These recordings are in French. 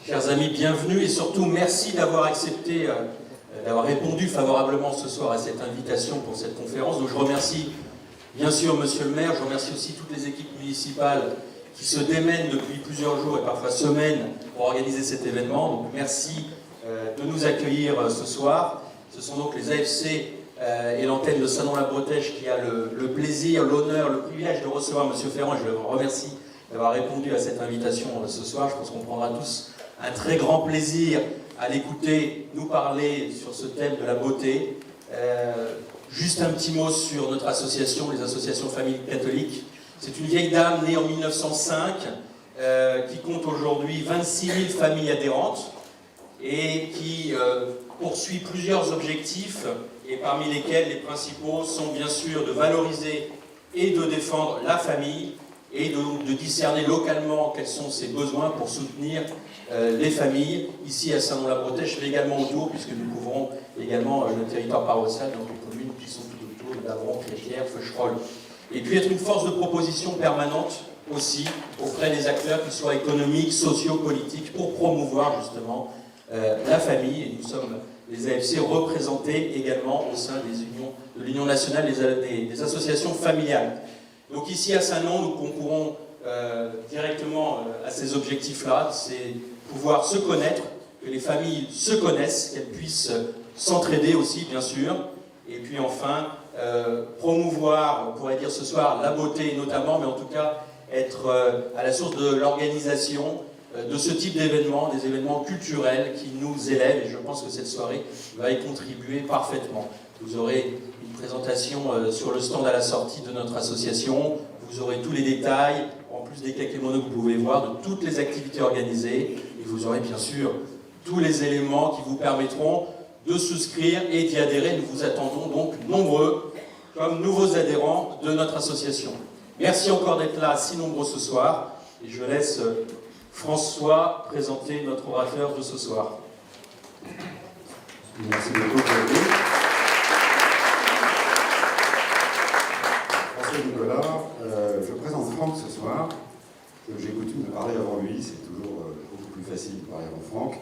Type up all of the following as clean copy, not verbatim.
Chers amis, bienvenue et surtout merci d'avoir accepté, d'avoir répondu favorablement ce soir à cette invitation pour cette conférence. Donc je remercie bien sûr Monsieur le maire, je remercie aussi toutes les équipes municipales qui se démènent depuis plusieurs jours et parfois semaines pour organiser cet événement. Donc merci de nous accueillir ce soir. Ce sont donc les AFC et l'antenne de Salon-la-Bretèche qui a le plaisir, l'honneur, le privilège de recevoir Monsieur Ferrand. Et je le remercie d'avoir répondu à cette invitation ce soir. Je pense qu'on prendra tous un très grand plaisir à l'écouter nous parler sur ce thème de la beauté. Juste un petit mot sur notre association, les associations familles catholiques. C'est une vieille dame née en 1905 qui compte aujourd'hui 26 000 familles adhérentes et qui poursuit plusieurs objectifs et parmi lesquels les principaux sont bien sûr de valoriser et de défendre la famille et de discerner localement quels sont ses besoins pour soutenir les familles ici à Salon-la-Bretèche, mais également autour, puisque nous couvrons également le territoire paroissial, donc les communes qui sont tout autour, d'Avron, Cléquières, Feucherolles. Et puis être une force de proposition permanente aussi auprès des acteurs, qu'ils soient économiques, sociaux, politiques, pour promouvoir justement la famille. Et nous sommes les AFC représentés également au sein de l'Union nationale des associations familiales. Donc ici à Saint-Nom, nous concourons directement à ces objectifs-là, c'est pouvoir se connaître, que les familles se connaissent, qu'elles puissent s'entraider aussi, bien sûr, et puis enfin promouvoir, on pourrait dire ce soir, la beauté notamment, mais en tout cas être à la source de l'organisation de ce type d'événements, des événements culturels qui nous élèvent, et je pense que cette soirée va y contribuer parfaitement. Vous aurez une présentation sur le stand à la sortie de notre association, vous aurez tous les détails, en plus des quelques monos que vous pouvez voir, de toutes les activités organisées, et vous aurez bien sûr tous les éléments qui vous permettront de souscrire et d'y adhérer. Nous vous attendons donc nombreux comme nouveaux adhérents de notre association. Merci encore d'être là, si nombreux ce soir, et je laisse François présenter notre orateur de ce soir. Merci beaucoup, Claude. François Nicolas, je présente Franck ce soir. J'ai coutume de parler avant lui, c'est toujours beaucoup plus facile de parler avant Franck.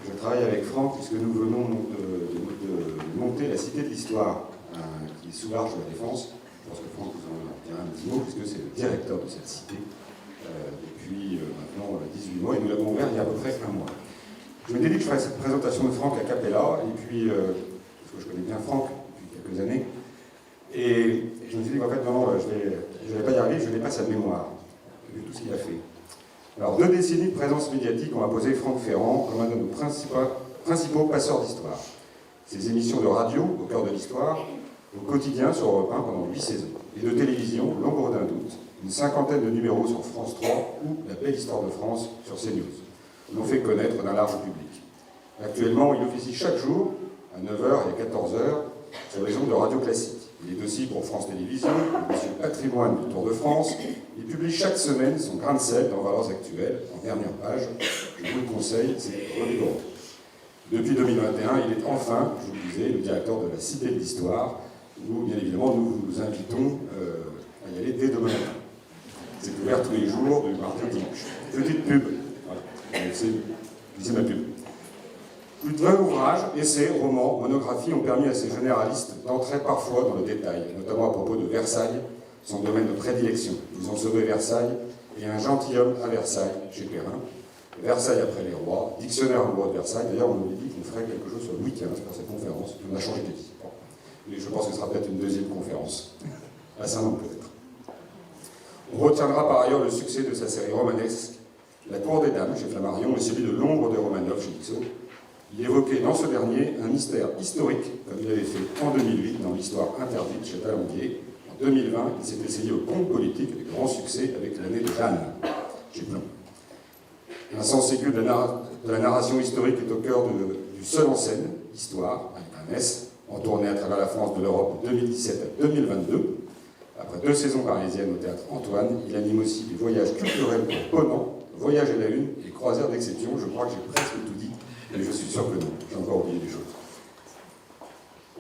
Je travaille avec Franck puisque nous venons de monter la Cité de l'Histoire qui est sous l'Arche de la Défense. Je pense que Franck vous en dira un petit mot puisque c'est le directeur de cette cité depuis maintenant 18 mois et nous l'avons ouvert il y a à peu près un mois. Je me suis dit que je ferais cette présentation de Franck a cappella et puis, parce que je connais bien Franck depuis quelques années, et je me suis dit qu'en fait non, je ne vais pas y arriver, je n'ai pas sa mémoire, vu tout ce qu'il a fait. Alors, 2 décennies de présence médiatique ont imposé Franck Ferrand comme un de nos principaux passeurs d'histoire. Ses émissions de radio, au cœur de l'histoire, au quotidien sur Europe 1 pendant 8 saisons, et de télévision, l'ombre d'un doute, une 50aine de numéros sur France 3 ou La belle histoire de France sur CNews, l'ont fait connaître d'un large public. Actuellement, il officie chaque jour, à 9h et à 14h, sur les ondes de radio classique. Il est aussi pour France Télévisions, le Monsieur Patrimoine du Tour de France. Il publie chaque semaine son grain de sel dans Valeurs Actuelles, en dernière page. Je vous le conseille, c'est rigolo. Depuis 2021, il est enfin, je vous le disais, le directeur de la Cité de l'Histoire, où, bien évidemment, nous vous invitons à y aller dès demain matin. C'est ouvert tous les jours, du mardi au dimanche. Petite pub. Voilà. C'est ma pub. Plus de 20 ouvrages, essais, romans, monographies ont permis à ces généralistes d'entrer parfois dans le détail, notamment à propos de Versailles, son domaine de prédilection. Vous en saurez Versailles et Un gentilhomme à Versailles, chez Perrin. Versailles après les rois, dictionnaire amoureux de Versailles. D'ailleurs, on nous dit qu'on ferait quelque chose sur le week-end pour cette conférence. On a changé d'équipe. Mais je pense que ce sera peut-être une deuxième conférence. À Saint-Nom peut-être. On retiendra par ailleurs le succès de sa série romanesque, La Cour des Dames, chez Flammarion, et celui de L'ombre de Romanov, chez Tixot. Il évoquait dans ce dernier un mystère historique, comme il avait fait en 2008 dans l'Histoire interdite chez Talandier. En 2020, il s'est essayé au conte politique avec grand succès avec L'année de Jeanne, chez Plon. Un sens aigu de la narration historique est au cœur du seul en scène, Histoire, avec un S, en tournée à travers la France de l'Europe de 2017 à 2022. Après 2 saisons parisiennes au théâtre Antoine, il anime aussi des voyages culturels pour Ponant, Voyage à la Lune et Croisière d'exception. Je crois que j'ai presque tout dit, mais je suis sûr que non, j'ai encore oublié des choses.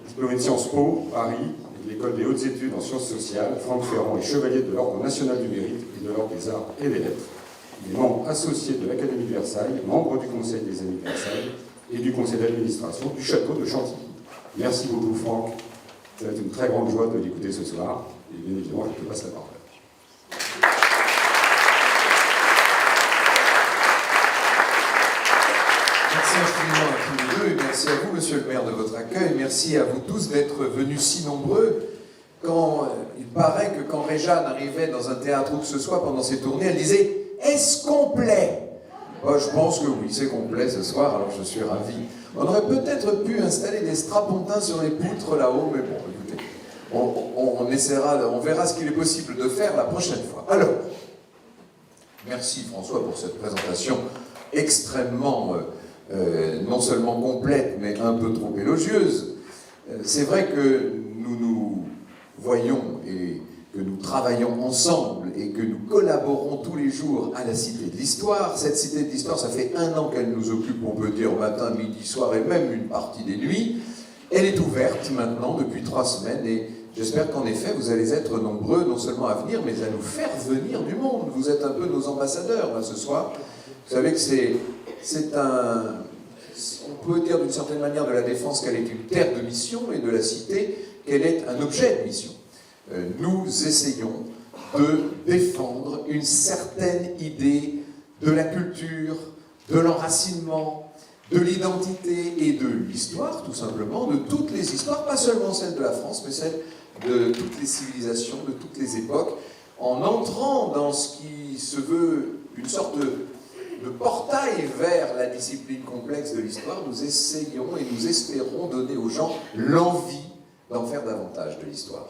Diplômé de Sciences Po, Paris, et de l'École des hautes études en sciences sociales, Franck Ferrand est chevalier de l'Ordre national du mérite et de l'Ordre des arts et des lettres. Il est membre associé de l'Académie de Versailles, membre du Conseil des Amis de Versailles et du Conseil d'administration du château de Chantilly. Merci beaucoup Franck, ça va être une très grande joie de l'écouter ce soir, et bien évidemment je te passe la parole. Merci infiniment à tous les deux et merci à vous, monsieur le maire, de votre accueil. Merci à vous tous d'être venus si nombreux. Il paraît que quand Réjeanne arrivait dans un théâtre où que ce soit pendant ses tournées, elle disait « Est-ce complet ?» Je pense que oui, c'est complet ce soir, alors je suis ravi. On aurait peut-être pu installer des strapontins sur les poutres là-haut, mais bon, écoutez, on essaiera, on verra ce qu'il est possible de faire la prochaine fois. Alors, merci François pour cette présentation extrêmement, non seulement complète, mais un peu trop élogieuse. C'est vrai que nous nous voyons et que nous travaillons ensemble et que nous collaborons tous les jours à la Cité de l'Histoire. Cette Cité de l'Histoire, ça fait 1 an qu'elle nous occupe, on peut dire matin, midi, soir et même une partie des nuits. Elle est ouverte maintenant depuis 3 semaines et j'espère qu'en effet vous allez être nombreux non seulement à venir mais à nous faire venir du monde. Vous êtes un peu nos ambassadeurs là ce soir. Vous savez que c'est un... On peut dire d'une certaine manière de la Défense qu'elle est une terre de mission et de la Cité qu'elle est un objet de mission. Nous essayons de défendre une certaine idée de la culture, de l'enracinement, de l'identité et de l'histoire, tout simplement, de toutes les histoires, pas seulement celle de la France, mais celle de toutes les civilisations, de toutes les époques, en entrant dans ce qui se veut une sorte de portail vers la discipline complexe de l'histoire. Nous essayons et nous espérons donner aux gens l'envie d'en faire davantage de l'histoire.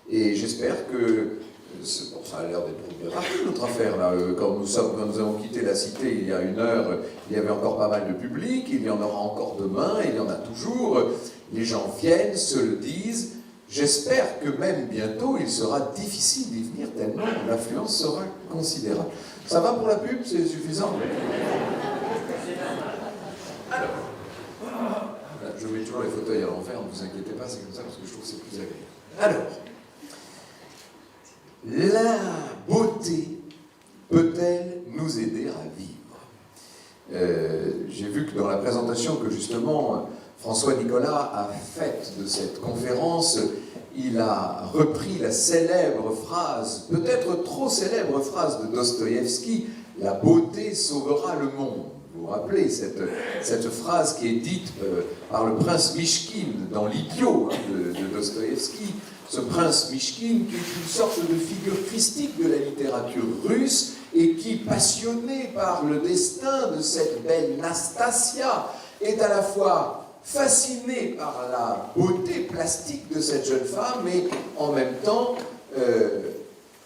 Et j'espère que, bon, ça a l'air d'être bien rapide notre affaire là, quand nous avons quitté la Cité il y a 1 heure, il y avait encore pas mal de public, il y en aura encore demain, il y en a toujours, les gens viennent, se le disent, j'espère que même bientôt il sera difficile d'y venir tellement l'affluence sera considérable. Ça va pour la pub, c'est suffisant? Alors, je mets toujours les fauteuils à l'envers, ne vous inquiétez pas, c'est comme ça parce que je trouve que c'est plus agréable. Alors, la beauté peut-elle nous aider à vivre? J'ai vu que dans la présentation que justement François Nicolas a faite de cette conférence, il a repris la célèbre phrase, peut-être trop célèbre phrase de Dostoïevski, « La beauté sauvera le monde ». Vous vous rappelez cette phrase qui est dite par le prince Mishkin dans l'Idiot de Dostoïevski. Ce prince Mishkin qui est une sorte de figure christique de la littérature russe et qui, passionné par le destin de cette belle Nastasia, est à la fois fasciné par la beauté plastique de cette jeune femme et en même temps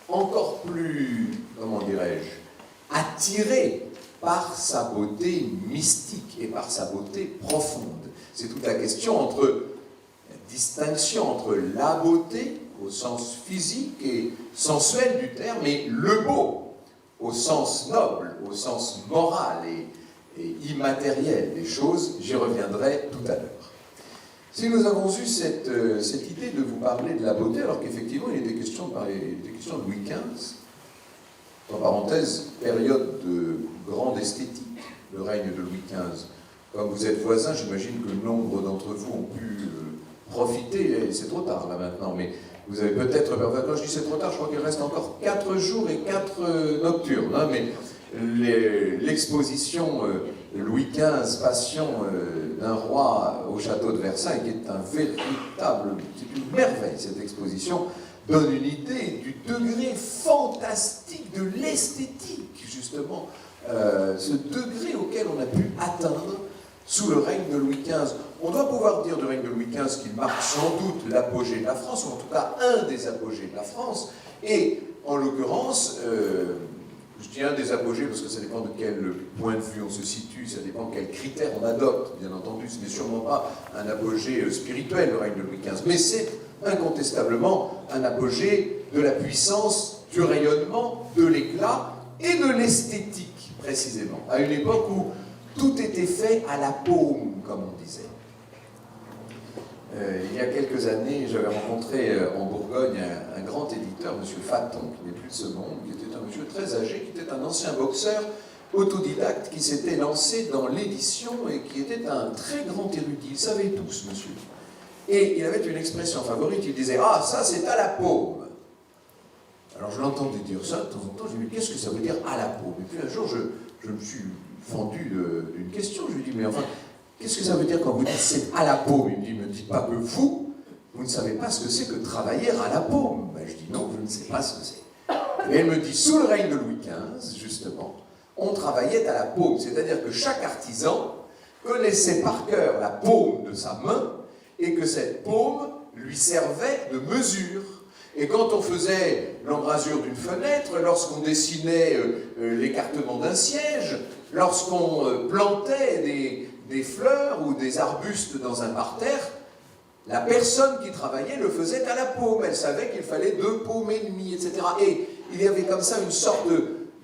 encore plus, comment dirais-je, attiré par sa beauté mystique et par sa beauté profonde. C'est toute la question entre la distinction entre la beauté au sens physique et sensuel du terme et le beau au sens noble, au sens moral et immatériel des choses. J'y reviendrai tout à l'heure. Si nous avons eu cette idée de vous parler de la beauté, alors qu'effectivement il était question de Louis XV, en parenthèse, période de grande esthétique, le règne de Louis XV. Comme vous êtes voisins, j'imagine que nombre d'entre vous ont pu profiter, et c'est trop tard là maintenant, mais vous avez peut-être, quand je dis c'est trop tard, je crois qu'il reste encore 4 jours et 4 nocturnes, hein, mais l'exposition Louis XV, Passion d'un roi au château de Versailles, qui est un véritable, c'est une merveille cette exposition, donne une idée du degré fantastique de l'esthétique, justement, ce degré auquel on a pu atteindre sous le règne de Louis XV. On doit pouvoir dire du règne de Louis XV qu'il marque sans doute l'apogée de la France, ou en tout cas un des apogées de la France, et en l'occurrence, je dis un des apogées parce que ça dépend de quel point de vue on se situe, ça dépend de quels critères on adopte, bien entendu, ce n'est sûrement pas un apogée spirituel, le règne de Louis XV, mais c'est incontestablement un apogée de la puissance, du rayonnement, de l'éclat et de l'esthétique, précisément, à une époque où tout était fait à la paume, comme on disait. Il y a quelques années, j'avais rencontré en Bourgogne un grand éditeur, M. Faton, qui n'est plus de ce monde, qui était un monsieur très âgé, qui était un ancien boxeur autodidacte, qui s'était lancé dans l'édition et qui était un très grand érudit. Il savait tout, ce monsieur. Et il avait une expression favorite, il disait « Ah, ça c'est à la paume ». Alors je l'entendais dire ça de temps en temps, je me dis « Qu'est-ce que ça veut dire à la paume ?» Et puis un jour, je me suis fendu d'une question, je lui dis « Mais enfin, qu'est-ce que ça veut dire quand vous dites c'est à la paume ?» Il me dit « Ne me dites pas que vous ne savez pas ce que c'est que travailler à la paume. » Ben, je dis « Non, je ne sais pas ce que c'est. » Et elle me dit « Sous le règne de Louis XV, justement, on travaillait à la paume, c'est-à-dire que chaque artisan connaissait par cœur la paume de sa main et que cette paume lui servait de mesure. Et quand on faisait l'embrasure d'une fenêtre, lorsqu'on dessinait l'écartement d'un siège, lorsqu'on plantait des fleurs ou des arbustes dans un parterre, la personne qui travaillait le faisait à la paume. Elle savait qu'il fallait 2 paumes et demie, etc. Et il y avait comme ça une sorte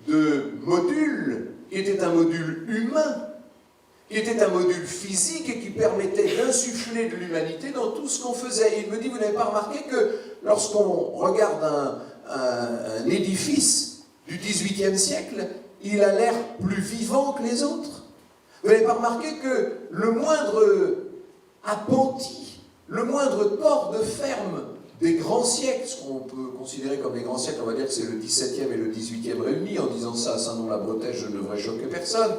de module qui était un module humain, qui était un module physique et qui permettait d'insuffler de l'humanité dans tout ce qu'on faisait. Et il me dit, vous n'avez pas remarqué que lorsqu'on regarde un édifice du XVIIIe siècle, il a l'air plus vivant que les autres. Vous n'avez pas remarqué que le moindre appentis, le moindre corps de ferme des grands siècles, ce qu'on peut considérer comme les grands siècles, on va dire que c'est le XVIIe et le XVIIIe réunis, en disant ça à Saint-Nom-la-Bretèche, je ne devrais choquer personne.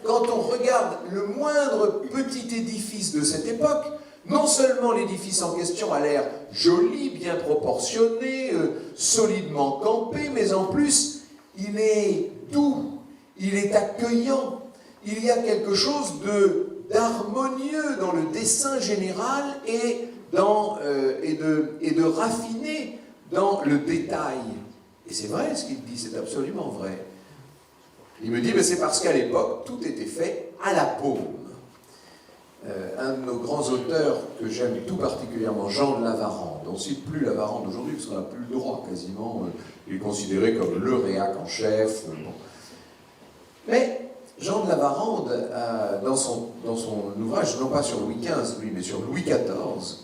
Quand on regarde le moindre petit édifice de cette époque, non seulement l'édifice en question a l'air joli, bien proportionné, solidement campé, mais en plus, il est doux, il est accueillant, il y a quelque chose d'harmonieux dans le dessin général et de raffiné dans le détail. Et c'est vrai ce qu'il dit, c'est absolument vrai. Il me dit, mais c'est parce qu'à l'époque, tout était fait à la paume. Un de nos grands auteurs que j'aime tout particulièrement, Jean de Lavarande, on ne cite plus Lavarande aujourd'hui parce qu'on n'a plus le droit quasiment, il est considéré comme le réac en chef. Bon. Mais Jean de Lavarande, dans son ouvrage, non pas sur Louis XV, lui, mais sur Louis XIV,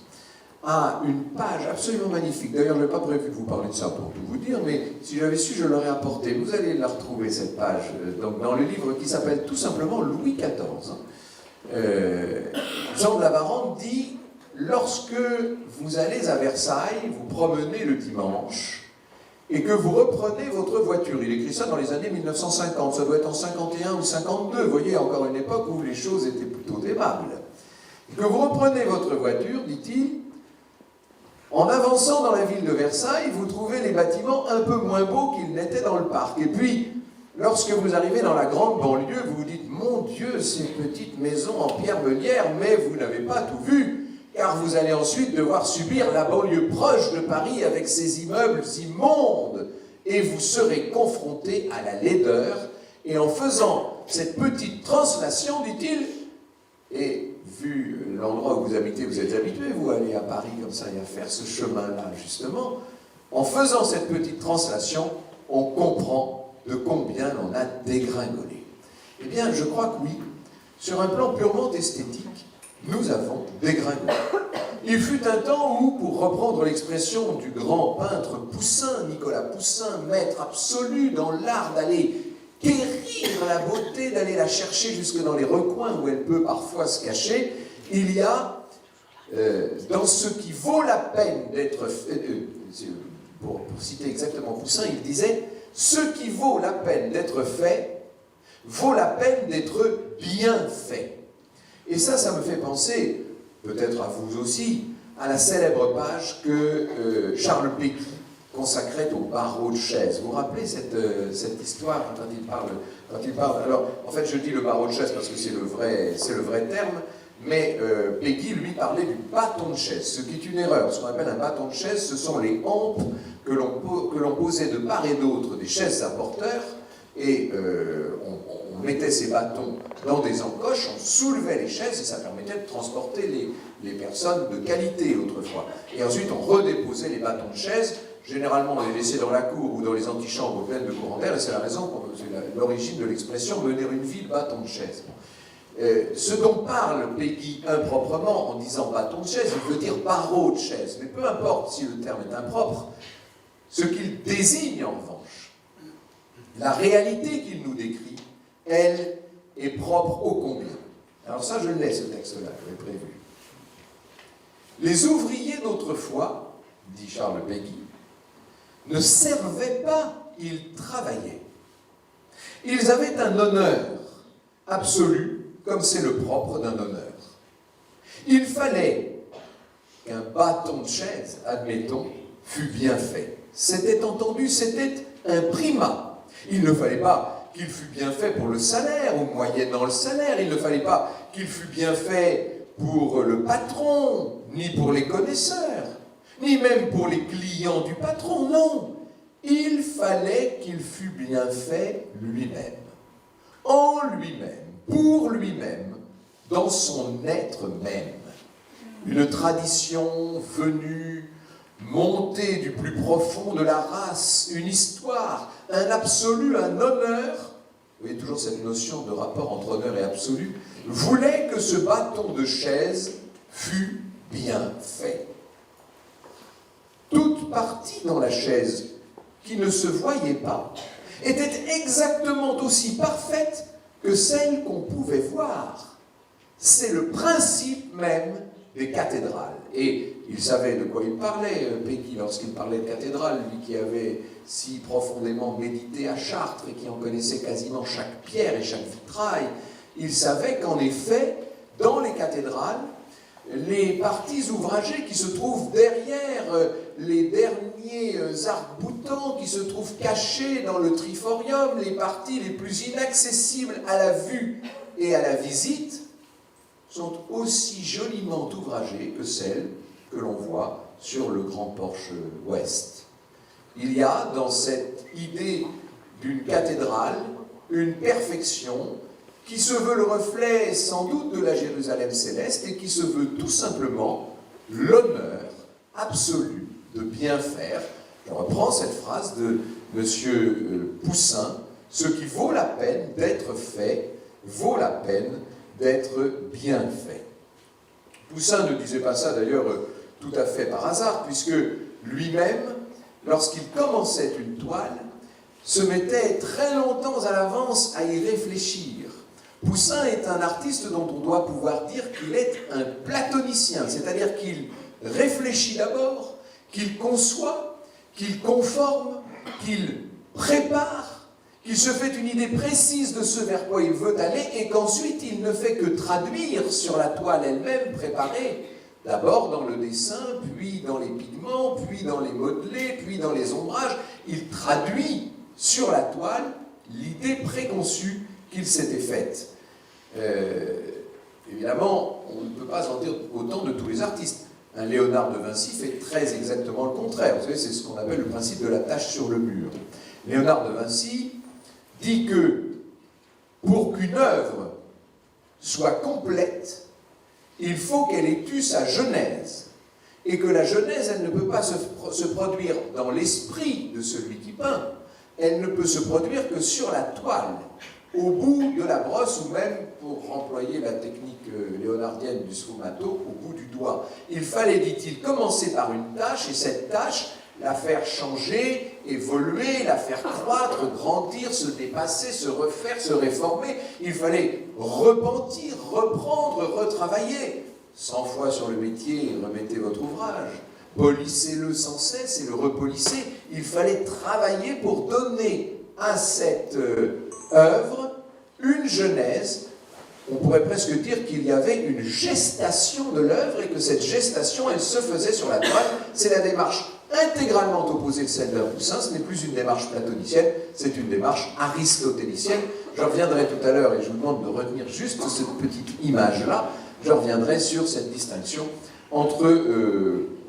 a une page absolument magnifique. D'ailleurs, je n'avais pas prévu de vous parler de ça pour tout vous dire, mais si j'avais su, je l'aurais apporté. Vous allez la retrouver, cette page, donc, dans le livre qui s'appelle tout simplement Louis XIV. Jean de Lavarande dit « Lorsque vous allez à Versailles, vous promenez le dimanche, et que vous reprenez votre voiture. » Il écrit ça dans les années 1950, ça doit être en 51 ou 52, vous voyez, encore une époque où les choses étaient plutôt aimables. « Et que vous reprenez votre voiture, dit-il, en avançant dans la ville de Versailles, vous trouvez les bâtiments un peu moins beaux qu'ils n'étaient dans le parc. Et puis, lorsque vous arrivez dans la grande banlieue, vous vous dites « Mon Dieu, ces petites maisons en pierre meulière », mais vous n'avez pas tout vu, car vous allez ensuite devoir subir la banlieue proche de Paris avec ses immeubles immondes, et vous serez confronté à la laideur. Et en faisant cette petite translation, dit-il, et vu l'endroit où vous habitez, vous êtes habitué, vous allez à Paris comme ça et à faire ce chemin-là, justement, en faisant cette petite translation, on comprend de combien on a dégringolé. Eh bien, je crois que oui, sur un plan purement esthétique, nous avons dégringolé. Il fut un temps où, pour reprendre l'expression du grand peintre Poussin, Nicolas Poussin, maître absolu dans l'art d'aller quérir la beauté, d'aller la chercher jusque dans les recoins où elle peut parfois se cacher, il y a, dans ce qui vaut la peine d'être fait, pour citer exactement Poussin, il disait « Ce qui vaut la peine d'être fait, vaut la peine d'être bien fait ». Et ça me fait penser, peut-être à vous aussi, à la célèbre page que Charles Péguy consacrait au barreau de chaise. Vous vous rappelez cette histoire quand il parle. Alors, en fait, je dis le barreau de chaise parce que c'est le vrai terme, mais Péguy, lui, parlait du bâton de chaise, ce qui est une erreur. Ce qu'on appelle un bâton de chaise, ce sont les hampes que l'on posait de part et d'autre des chaises à porteurs, et on mettait ces bâtons dans des encoches, on soulevait les chaises, et ça permettait de transporter les personnes de qualité autrefois. Et ensuite, on redéposait les bâtons de chaise. Généralement, on les laissait dans la cour ou dans les antichambres pleines de courant d'air, et c'est la raison, c'est l'origine de l'expression « mener une vie de bâton de chaise ». Ce dont parle Péguy improprement en disant bâton de chaise, il veut dire barreau de chaise, mais peu importe si le terme est impropre, ce qu'il désigne en revanche, la réalité qu'il nous décrit, elle est propre ô combien. Alors ça, je l'ai, ce texte-là, je l'ai prévu. Les ouvriers d'autrefois, dit Charles Péguy, ne servaient pas, ils travaillaient. Ils avaient un honneur absolu, comme c'est le propre d'un honneur. Il fallait qu'un bâton de chaise, admettons, fût bien fait. C'était entendu, c'était un primat. Il ne fallait pas qu'il fût bien fait pour le salaire, ou moyennant le salaire. Il ne fallait pas qu'il fût bien fait pour le patron, ni pour les connaisseurs, ni même pour les clients du patron, non. Il fallait qu'il fût bien fait lui-même, en lui-même, pour lui-même, dans son être même. Une tradition venue, montée du plus profond de la race, une histoire, un absolu, un honneur, vous voyez toujours cette notion de rapport entre honneur et absolu, voulait que ce bâton de chaise fût bien fait. Toute partie dans la chaise qui ne se voyait pas était exactement aussi parfaite que celle qu'on pouvait voir. C'est le principe même des cathédrales. Et il savait de quoi il parlait, Péguy, lorsqu'il parlait de cathédrales, lui qui avait si profondément médité à Chartres et qui en connaissait quasiment chaque pierre et chaque vitrail. Il savait qu'en effet, dans les cathédrales, les parties ouvragées qui se trouvent derrière les derniers arcs-boutants qui se trouvent cachés dans le triforium, les parties les plus inaccessibles à la vue et à la visite, sont aussi joliment ouvragées que celles que l'on voit sur le grand porche ouest. Il y a dans cette idée d'une cathédrale une perfection qui se veut le reflet sans doute de la Jérusalem céleste et qui se veut tout simplement l'honneur absolu de bien faire. Je reprends cette phrase de M. Poussin, ce qui vaut la peine d'être fait, vaut la peine d'être bien fait. Poussin ne disait pas ça d'ailleurs tout à fait par hasard, puisque lui-même, lorsqu'il commençait une toile, se mettait très longtemps à l'avance à y réfléchir. Poussin est un artiste dont on doit pouvoir dire qu'il est un platonicien, c'est-à-dire qu'il réfléchit d'abord, qu'il conçoit, qu'il conforme, qu'il prépare, qu'il se fait une idée précise de ce vers quoi il veut aller et qu'ensuite il ne fait que traduire sur la toile elle-même préparée, d'abord dans le dessin, puis dans les pigments, puis dans les modelés, puis dans les ombrages. Il traduit sur la toile l'idée préconçue qu'il s'était faite. Évidemment, on ne peut pas en dire autant de tous les artistes. Un Léonard de Vinci fait très exactement le contraire. Vous savez, c'est ce qu'on appelle le principe de la tache sur le mur. Léonard de Vinci dit que pour qu'une œuvre soit complète, il faut qu'elle ait eu sa genèse. Et que la genèse, elle ne peut pas se produire dans l'esprit de celui qui peint. Elle ne peut se produire que sur la toile, au bout de la brosse, ou même, pour employer la technique léonardienne du sfumato, au bout du doigt. Il fallait, dit-il, commencer par une tâche, et cette tâche, la faire changer, évoluer, la faire croître, grandir, se dépasser, se refaire, se réformer. Il fallait repentir, reprendre, retravailler. 100 fois sur le métier, remettez votre ouvrage. Polissez-le sans cesse et le repolissez. Il fallait travailler pour donner à cette œuvre une genèse. On pourrait presque dire qu'il y avait une gestation de l'œuvre et que cette gestation, elle se faisait sur la toile. C'est la démarche intégralement opposée de celle d'un Poussin. Ce n'est plus une démarche platonicienne, c'est une démarche aristotélicienne. Je reviendrai tout à l'heure et je vous demande de retenir juste cette petite image-là. Je reviendrai sur cette distinction entre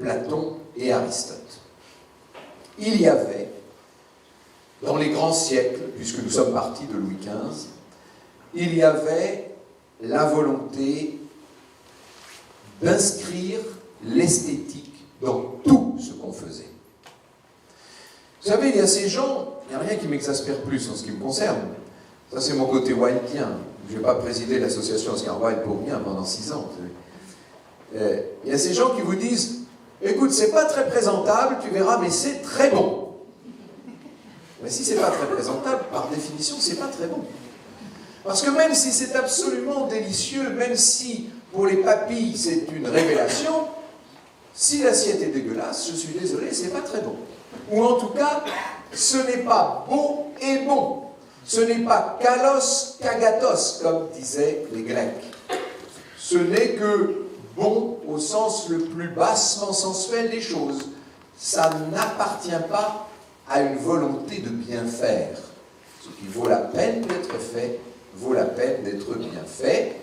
Platon et Aristote. Il y avait, dans les grands siècles, puisque nous sommes partis de Louis XV, il y avait la volonté d'inscrire l'esthétique dans tout ce qu'on faisait. Vous savez, il y a ces gens, il n'y a rien qui m'exaspère plus en ce qui me concerne. Ça, c'est mon côté wildien. Je n'ai pas présidé l'association Oscar Wilde pour rien pendant 6 ans. Il y a ces gens qui vous disent « Écoute, c'est pas très présentable, tu verras, mais c'est très bon. » Mais si c'est pas très présentable, par définition, c'est pas très bon. Parce que même si c'est absolument délicieux, même si pour les papilles c'est une révélation, si l'assiette est dégueulasse, je suis désolé, c'est pas très bon. Ou en tout cas, ce n'est pas beau et bon. Ce n'est pas kalos kagatos, comme disaient les Grecs. Ce n'est que bon au sens le plus bassement sensuel des choses. Ça n'appartient pas à une volonté de bien faire. Ce qui vaut la peine d'être fait, vaut la peine d'être bien fait.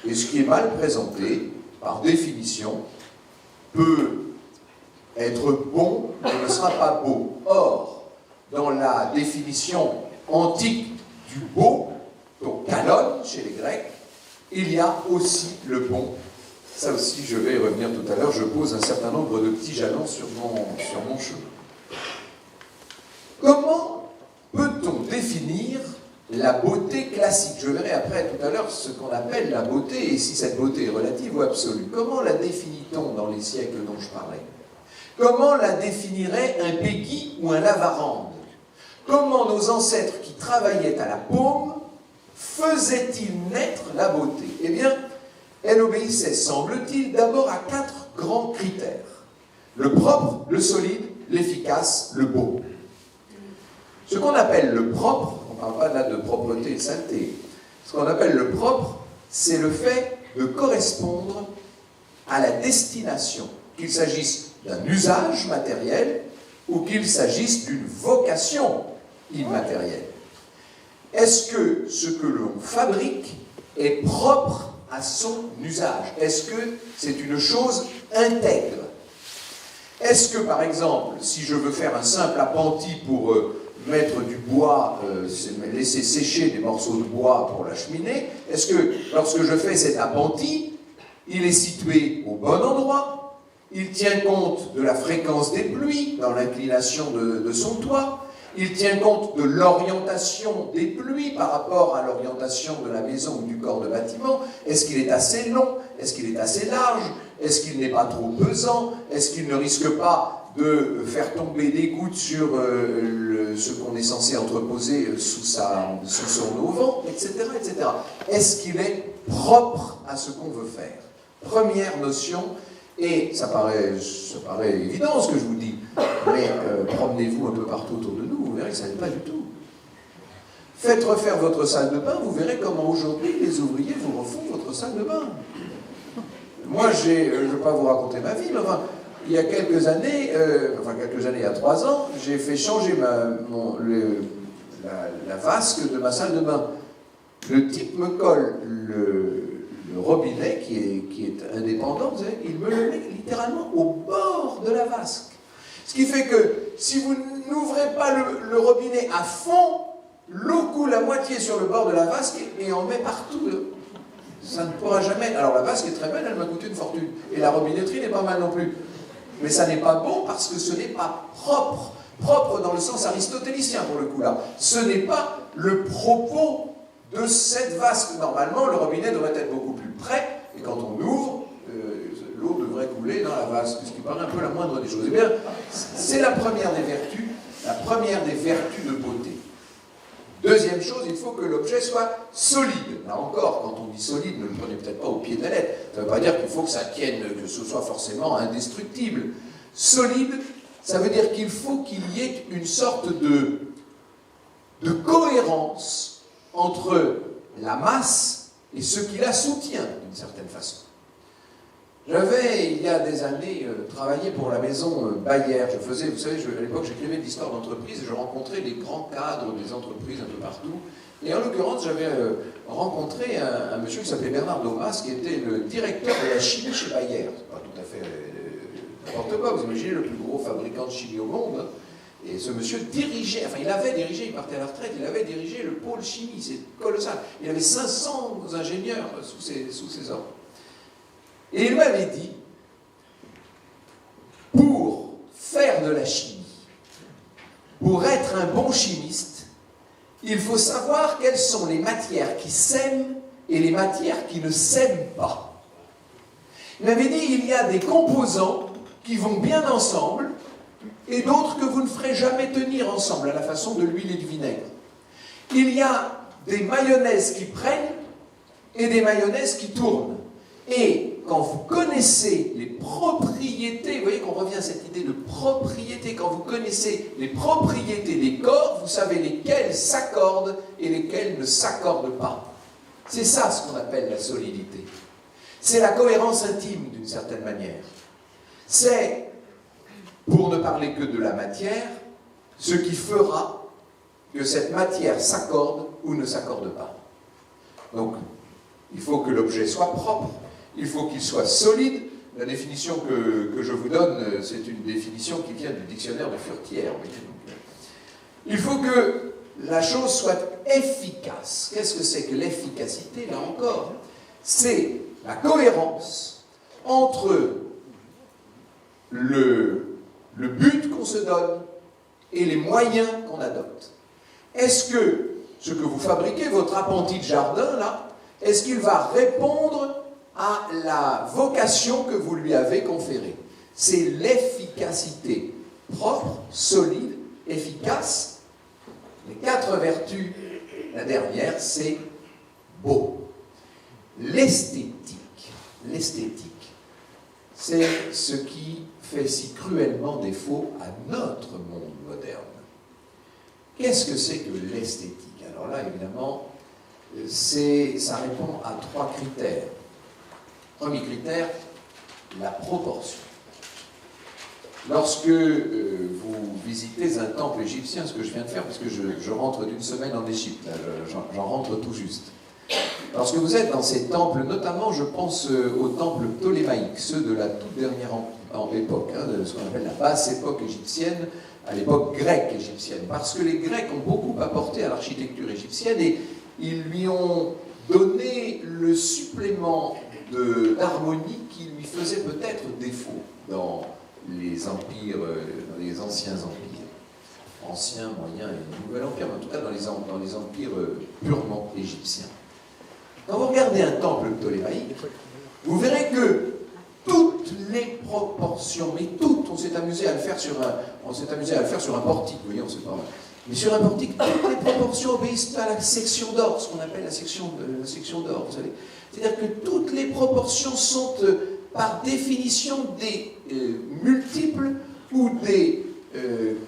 Et ce qui est mal présenté, par définition, peut être bon, mais ne sera pas beau. Or, dans la définition antique du beau, donc canon chez les Grecs, il y a aussi le bon. Ça aussi, je vais y revenir tout à l'heure. Je pose un certain nombre de petits jalons sur mon chemin. Comment peut-on définir la beauté classique? Je verrai après tout à l'heure ce qu'on appelle la beauté et si cette beauté est relative ou absolue. Comment la définit-on dans les siècles dont je parlais? Comment la définirait un Péguy ou un Lavarande? Comment nos ancêtres qui travaillaient à la paume faisaient-ils naître la beauté? Eh bien, elle obéissait, semble-t-il, d'abord à 4 grands critères. Le propre, le solide, l'efficace, le beau. Ce qu'on appelle le propre, on ne parle pas là de propreté et de saleté, ce qu'on appelle le propre, c'est le fait de correspondre à la destination, qu'il s'agisse d'un usage matériel ou qu'il s'agisse d'une vocation immatérielle. Est-ce que ce que l'on fabrique est propre à son usage? Est-ce que c'est une chose intègre? Est-ce que, par exemple, si je veux faire un simple appentis pour mettre du bois, laisser sécher des morceaux de bois pour la cheminée, est-ce que, lorsque je fais cet appentis, il est situé au bon endroit? Il tient compte de la fréquence des pluies dans l'inclination de son toit. Il tient compte de l'orientation des pluies par rapport à l'orientation de la maison ou du corps de bâtiment. Est-ce qu'il est assez long? Est-ce qu'il est assez large? Est-ce qu'il n'est pas trop pesant? Est-ce qu'il ne risque pas de faire tomber des gouttes sur ce qu'on est censé entreposer sous son auvent, etc., etc. Est-ce qu'il est propre à ce qu'on veut faire? Première notion. Et ça paraît évident ce que je vous dis, mais promenez-vous un peu partout autour de nous, vous verrez que ça n'est pas du tout. Faites refaire votre salle de bain, vous verrez comment aujourd'hui les ouvriers vous refont votre salle de bain. Moi, je ne vais pas vous raconter ma vie, mais enfin, il y a quelques années, il y a 3 ans, j'ai fait changer la vasque de ma salle de bain. Le type me colle le robinet qui est indépendant, vous savez, il me le met littéralement au bord de la vasque. Ce qui fait que si vous n'ouvrez pas le robinet à fond, l'eau coule à moitié sur le bord de la vasque et en met partout. Ça ne pourra jamais. Alors la vasque est très belle, elle m'a coûté une fortune. Et la robinetterie n'est pas mal non plus. Mais ça n'est pas bon parce que ce n'est pas propre. Propre dans le sens aristotélicien pour le coup là. Ce n'est pas le propos de cette vasque. Normalement, le robinet devrait être beaucoup plus près, et quand on ouvre, l'eau devrait couler dans la vasque, ce qui paraît un peu la moindre des choses. Eh bien, c'est la première des vertus de beauté. Deuxième chose, il faut que l'objet soit solide. Là encore, quand on dit solide, ne le prenez peut-être pas au pied de la lettre. Ça ne veut pas dire qu'il faut que ça tienne, que ce soit forcément indestructible. Solide, ça veut dire qu'il faut qu'il y ait une sorte de cohérence entre la masse et ce qui la soutient, d'une certaine façon. J'avais, il y a des années, travaillé pour la maison Bayer. Vous savez, à l'époque, j'écrivais de l'histoire d'entreprise et je rencontrais les grands cadres des entreprises un peu partout. Et en l'occurrence, j'avais rencontré un monsieur qui s'appelait Bernard Domas, qui était le directeur de la chimie chez Bayer. C'est pas tout à fait n'importe quoi, vous imaginez le plus gros fabricant de chimie au monde. Et ce monsieur dirigeait, il avait dirigé, il partait à la retraite, il avait dirigé le pôle chimie, c'est colossal. Il avait 500 ingénieurs sous ses ordres. Et il m'avait dit, pour faire de la chimie, pour être un bon chimiste, il faut savoir quelles sont les matières qui s'aiment et les matières qui ne s'aiment pas. Il avait dit il y a des composants qui vont bien ensemble et d'autres que vous ne ferez jamais tenir ensemble, à la façon de l'huile et du vinaigre. Il y a des mayonnaises qui prennent et des mayonnaises qui tournent. Et quand vous connaissez les propriétés, vous voyez qu'on revient à cette idée de propriété, quand vous connaissez les propriétés des corps, vous savez lesquelles s'accordent et lesquelles ne s'accordent pas. C'est ça ce qu'on appelle la solidité. C'est la cohérence intime d'une certaine manière. C'est, pour ne parler que de la matière, ce qui fera que cette matière s'accorde ou ne s'accorde pas. Donc, il faut que l'objet soit propre, il faut qu'il soit solide. La définition que je vous donne, c'est une définition qui vient du dictionnaire de Furetière. Il faut que la chose soit efficace. Qu'est-ce que c'est que l'efficacité, là encore? C'est la cohérence entre le but qu'on se donne et les moyens qu'on adopte. Est-ce que ce que vous fabriquez, votre appentis de jardin, là, est-ce qu'il va répondre à la vocation que vous lui avez conférée? C'est l'efficacité propre, solide, efficace. Les 4 vertus, la dernière, c'est beau. L'esthétique, c'est ce qui fait si cruellement défaut à notre monde moderne. Qu'est-ce que c'est que l'esthétique? Alors là, évidemment, ça répond à 3 critères. Premier critère, la proportion. Lorsque vous visitez un temple égyptien, ce que je viens de faire, parce que je rentre d'une semaine en Égypte, j'en rentre tout juste. Lorsque vous êtes dans ces temples, notamment je pense aux temples ptolémaïques, ceux de la toute dernière époque, de ce qu'on appelle la basse époque égyptienne, à l'époque grecque égyptienne, parce que les Grecs ont beaucoup apporté à l'architecture égyptienne et ils lui ont donné le supplément d'harmonie qui lui faisait peut-être défaut dans les empires, dans les anciens empires, anciens, moyens et nouvel empire, mais en tout cas dans les empires purement égyptiens. Quand vous regardez un temple ptolémaïque, vous verrez que toutes les proportions, mais toutes, on s'est amusé à le faire sur un portique, vous voyez, on sait pas. Mais sur un portique, toutes les proportions obéissent à la section d'or, ce qu'on appelle la section d'or, vous savez. C'est-à-dire que toutes les proportions sont, par définition, des multiples ou des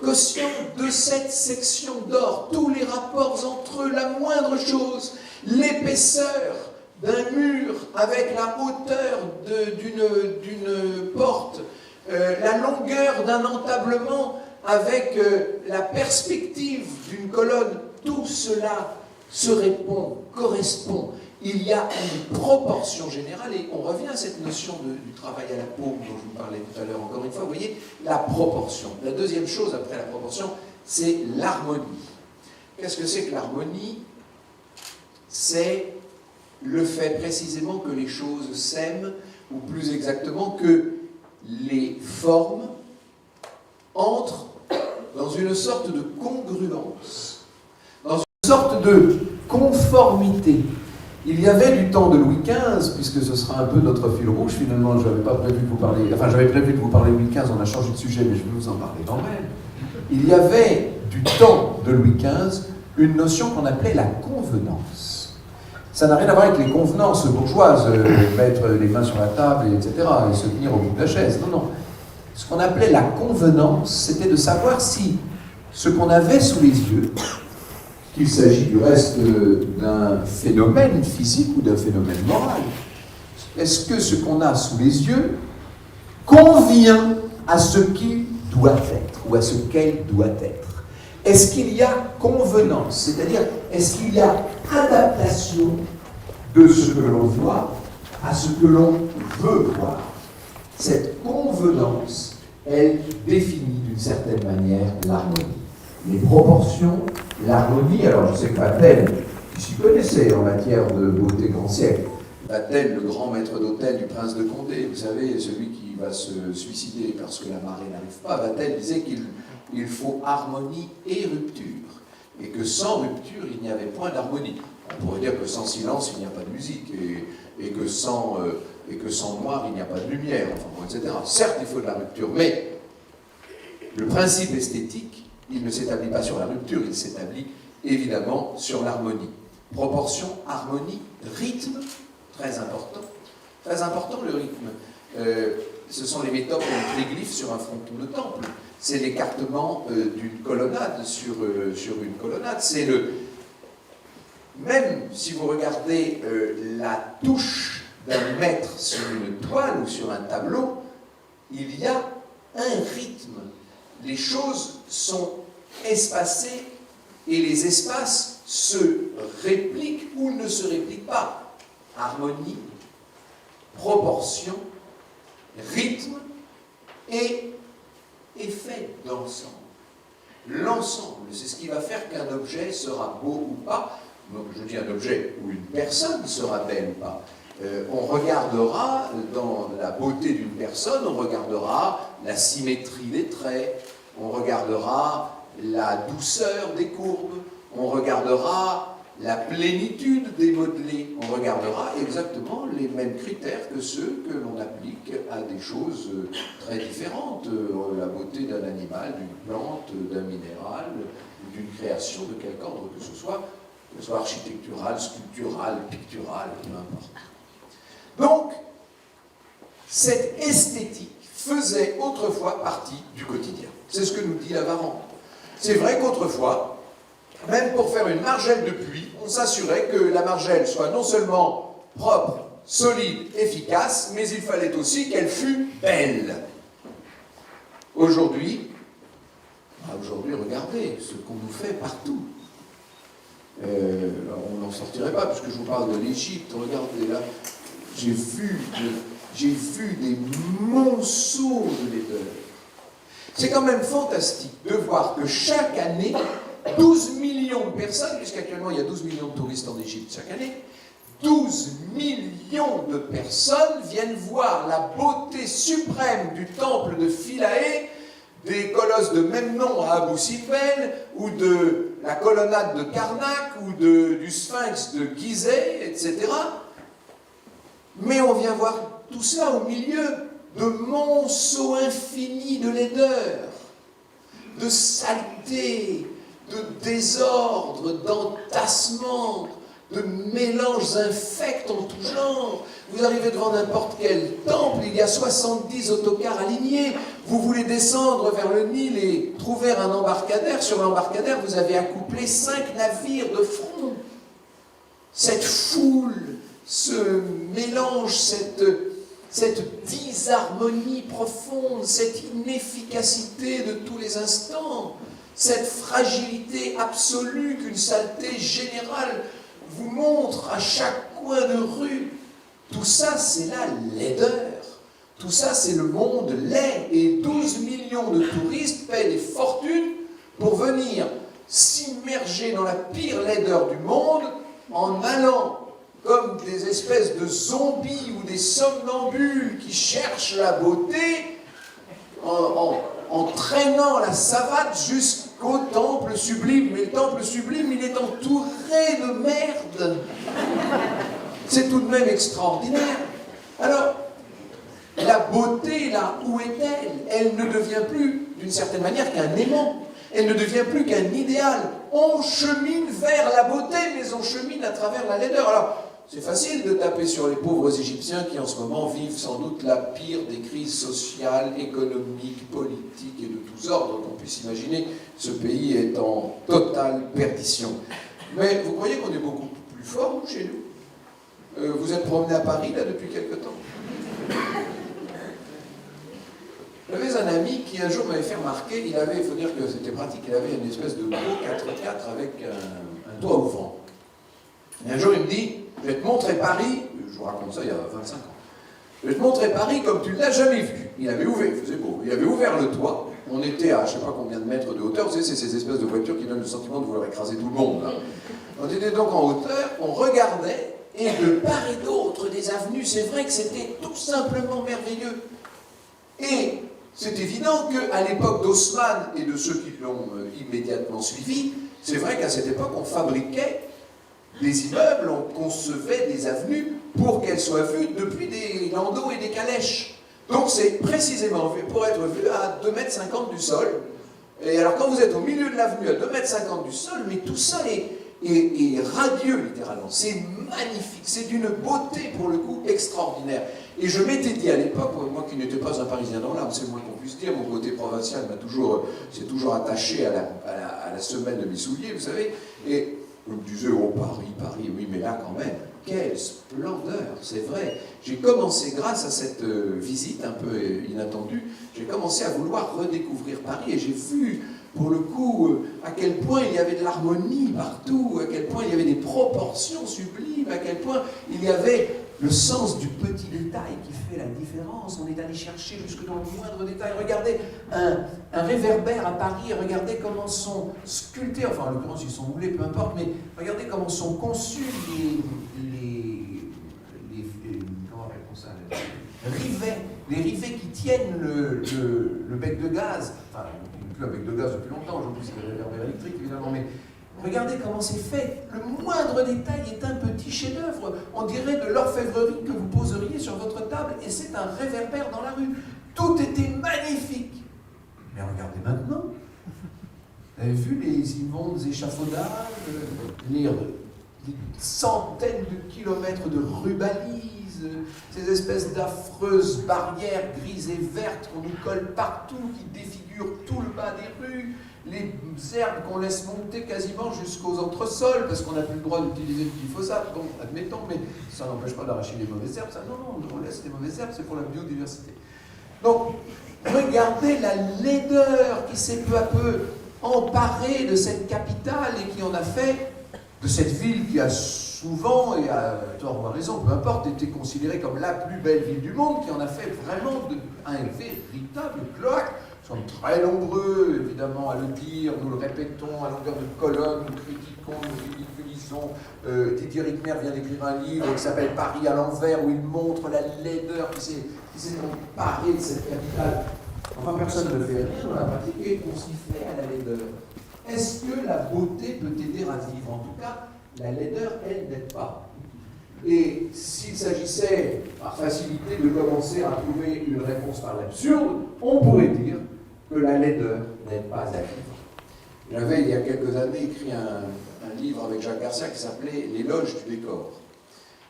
quotients de cette section d'or. Tous les rapports entre eux, la moindre chose, l'épaisseur d'un mur avec la hauteur d'une porte, la longueur d'un entablement avec la perspective d'une colonne, tout cela se répond, correspond. Il y a une proportion générale, et on revient à cette notion du travail à la paume dont je vous parlais tout à l'heure, encore une fois, vous voyez, la proportion. La deuxième chose après la proportion, c'est l'harmonie. Qu'est-ce que c'est que l'harmonie? C'est le fait précisément que les choses s'aiment, ou plus exactement que les formes entrent dans une sorte de congruence, dans une sorte de conformité. Il y avait du temps de Louis XV, puisque ce sera un peu notre fil rouge, finalement, je n'avais pas prévu de vous parler, enfin j'avais prévu de vous parler de Louis XV, on a changé de sujet, mais je vais vous en parler quand même. Il y avait du temps de Louis XV une notion qu'on appelait la convenance. Ça n'a rien à voir avec les convenances bourgeoises, mettre les mains sur la table, etc., et se tenir au bout de la chaise. Non, non. Ce qu'on appelait la convenance, c'était de savoir si ce qu'on avait sous les yeux, qu'il s'agit du reste d'un phénomène physique ou d'un phénomène moral, est-ce que ce qu'on a sous les yeux convient à ce qu'il doit être, ou à ce qu'elle doit être? Est-ce qu'il y a convenance, c'est-à-dire est-ce qu'il y a adaptation de ce que l'on voit à ce que l'on veut voir? Cette convenance, elle définit d'une certaine manière l'harmonie. Les proportions, l'harmonie, alors je sais que Vatel, qui s'y connaissait en matière de beauté grand siècle, Vatel, le grand maître d'hôtel du prince de Condé, vous savez, celui qui va se suicider parce que la marée n'arrive pas, Vatel disait qu'il faut harmonie et rupture, et que sans rupture, il n'y avait point d'harmonie. On pourrait dire que sans silence, il n'y a pas de musique, et que sans noir, il n'y a pas de lumière, enfin, bon, etc. Certes, il faut de la rupture, mais le principe esthétique, il ne s'établit pas sur la rupture, il s'établit évidemment sur l'harmonie. Proportion, harmonie, rythme, très important. Très important le rythme. Ce sont les méthodes d'un triglyphe sur un fronton de temple. C'est l'écartement d'une colonnade sur une colonnade. C'est le... Même si vous regardez la touche d'un maître sur une toile ou sur un tableau, il y a un rythme. Les choses sont espacées et les espaces se répliquent ou ne se répliquent pas. Harmonie, proportion, rythme et effet d'ensemble. L'ensemble, c'est ce qui va faire qu'un objet sera beau ou pas. Donc je dis un objet ou une personne sera belle ou pas. On regardera dans la beauté d'une personne, on regardera la symétrie des traits, on regardera la douceur des courbes, on regardera la plénitude des modelés, on regardera exactement les mêmes critères que ceux que l'on applique à des choses très différentes, la beauté d'un animal, d'une plante, d'un minéral, d'une création de quelque ordre que ce soit architectural, sculptural, pictural, peu importe. Donc, cette esthétique faisait autrefois partie du quotidien. C'est ce que nous dit Lavaran. C'est vrai qu'autrefois, même pour faire une margelle de pluie, on s'assurait que la margelle soit non seulement propre, solide, efficace, mais il fallait aussi qu'elle fût belle. Aujourd'hui, regardez ce qu'on nous fait partout. On n'en sortirait pas, puisque je vous parle de l'Égypte. Regardez là, j'ai vu des monceaux de laideur. C'est quand même fantastique de voir que chaque année, 12 millions de personnes, puisqu'actuellement il y a 12 millions de touristes en Égypte chaque année, 12 millions de personnes viennent voir la beauté suprême du temple de Philae, des colosses de même nom à Abou Simbel, ou de la colonnade de Karnak, ou du sphinx de Gizeh, etc. Mais on vient voir tout ça au milieu de monceaux infinis de laideur, de saleté, de désordre, d'entassement, de mélanges infects en tout genre. Vous arrivez devant n'importe quel temple, il y a 70 autocars alignés. Vous voulez descendre vers le Nil et trouver un embarcadère. Sur l'embarcadère, vous avez accouplé 5 navires de front. Cette foule, ce mélange, cette disharmonie profonde, cette inefficacité de tous les instants, cette fragilité absolue qu'une saleté générale vous montre à chaque coin de rue, tout ça c'est la laideur, tout ça c'est le monde laid, et 12 millions de touristes paient des fortunes pour venir s'immerger dans la pire laideur du monde en allant comme des espèces de zombies ou des somnambules qui cherchent la beauté en traînant la savate jusqu'au temple sublime. Mais le temple sublime, il est entouré de merde. C'est tout de même extraordinaire. Alors, la beauté, là, où est-elle? Elle ne devient plus, d'une certaine manière, qu'un aimant. Elle ne devient plus qu'un idéal. On chemine vers la beauté, mais on chemine à travers la laideur. Alors, c'est facile de taper sur les pauvres Égyptiens qui, en ce moment, vivent sans doute la pire des crises sociales, économiques, politiques et de tous ordres qu'on puisse imaginer. Ce pays est en totale perdition. Mais vous croyez qu'on est beaucoup plus fort, nous, chez nous? Vous êtes promené à Paris, là, depuis quelque temps? J'avais un ami qui, un jour, m'avait fait remarquer, il faut dire que c'était pratique, il avait une espèce de gros 4x4 avec un toit ouvrant. Et un jour, il me dit, je vais te montrer Paris, je vous raconte ça il y a 25 ans, je vais te montrer Paris comme tu ne l'as jamais vu. Il avait ouvert, il faisait beau, il avait ouvert le toit, on était à je ne sais pas combien de mètres de hauteur, vous savez, c'est ces espèces de voitures qui donnent le sentiment de vouloir écraser tout le monde. Là. On était donc en hauteur, on regardait, et de part et d'autre des avenues, c'est vrai que c'était tout simplement merveilleux. Et c'est évident qu'à l'époque d'Haussmann et de ceux qui l'ont immédiatement suivi, c'est vrai qu'à cette époque, on fabriquait des immeubles, on concevait des avenues pour qu'elles soient vues depuis des landaux et des calèches. Donc c'est précisément vu pour être vu à 2,50 m du sol. Et alors quand vous êtes au milieu de l'avenue à 2,50 m du sol, mais tout ça est radieux littéralement. C'est magnifique, c'est d'une beauté pour le coup extraordinaire. Et je m'étais dit à l'époque, moi qui n'étais pas un Parisien dans l'âme, c'est le moins qu'on puisse dire, mon côté provincial s'est toujours attaché à la semelle de mes souliers, vous savez. Et je me disais, oh Paris, oui, mais là quand même, quelle splendeur, c'est vrai. J'ai commencé, grâce à cette visite un peu inattendue, j'ai commencé à vouloir redécouvrir Paris et j'ai vu, pour le coup, à quel point il y avait de l'harmonie partout, à quel point il y avait des proportions sublimes, à quel point il y avait le sens du petit détail qui fait la différence. On est allé chercher jusque dans le moindre détail. Regardez un réverbère à Paris, regardez comment sont sculptés, enfin en l'occurrence ils sont moulés, peu importe, mais regardez comment sont conçus comment appelle-t-on ça, les rivets qui tiennent le bec de gaz, enfin plus un bec de gaz depuis longtemps, aujourd'hui c'est le réverbère électrique évidemment, mais regardez comment c'est fait. Le moindre détail est un petit chef-d'œuvre. On dirait de l'orfèvrerie que vous poseriez sur votre table et c'est un réverbère dans la rue. Tout était magnifique. Mais regardez maintenant. Vous avez vu les immondes échafaudages, les centaines de kilomètres de rues balises, ces espèces d'affreuses barrières grises et vertes qu'on nous colle partout, qui défigurent tout le bas des rues, les herbes qu'on laisse monter quasiment jusqu'aux entresols, parce qu'on n'a plus le droit d'utiliser le glyphosate, bon, admettons, mais ça n'empêche pas d'arracher les mauvaises herbes, ça, non, on laisse les mauvaises herbes, c'est pour la biodiversité. Donc, regardez la laideur qui s'est peu à peu emparée de cette capitale et qui en a fait de cette ville qui a souvent, et à tort ou à raison, peu importe, été considérée comme la plus belle ville du monde, qui en a fait vraiment un véritable cloaque. Nous sommes très nombreux, évidemment, à le dire, nous le répétons à longueur de colonne, nous critiquons, nous ridiculisons. Didier Rittmer vient d'écrire un livre qui s'appelle Paris à l'envers, où il montre la laideur qui s'est emparée de cette capitale. Enfin, personne ne fait rien dans la pratique et on s'y fait à la laideur. Est-ce que la beauté peut aider à vivre? En tout cas, la laideur, elle, n'aide pas. Et s'il s'agissait, par facilité, de commencer à trouver une réponse par l'absurde, on pourrait dire que la laideur n'aide pas à vivre. J'avais, il y a quelques années, écrit un livre avec Jacques Garcia qui s'appelait « L'éloge du décor ».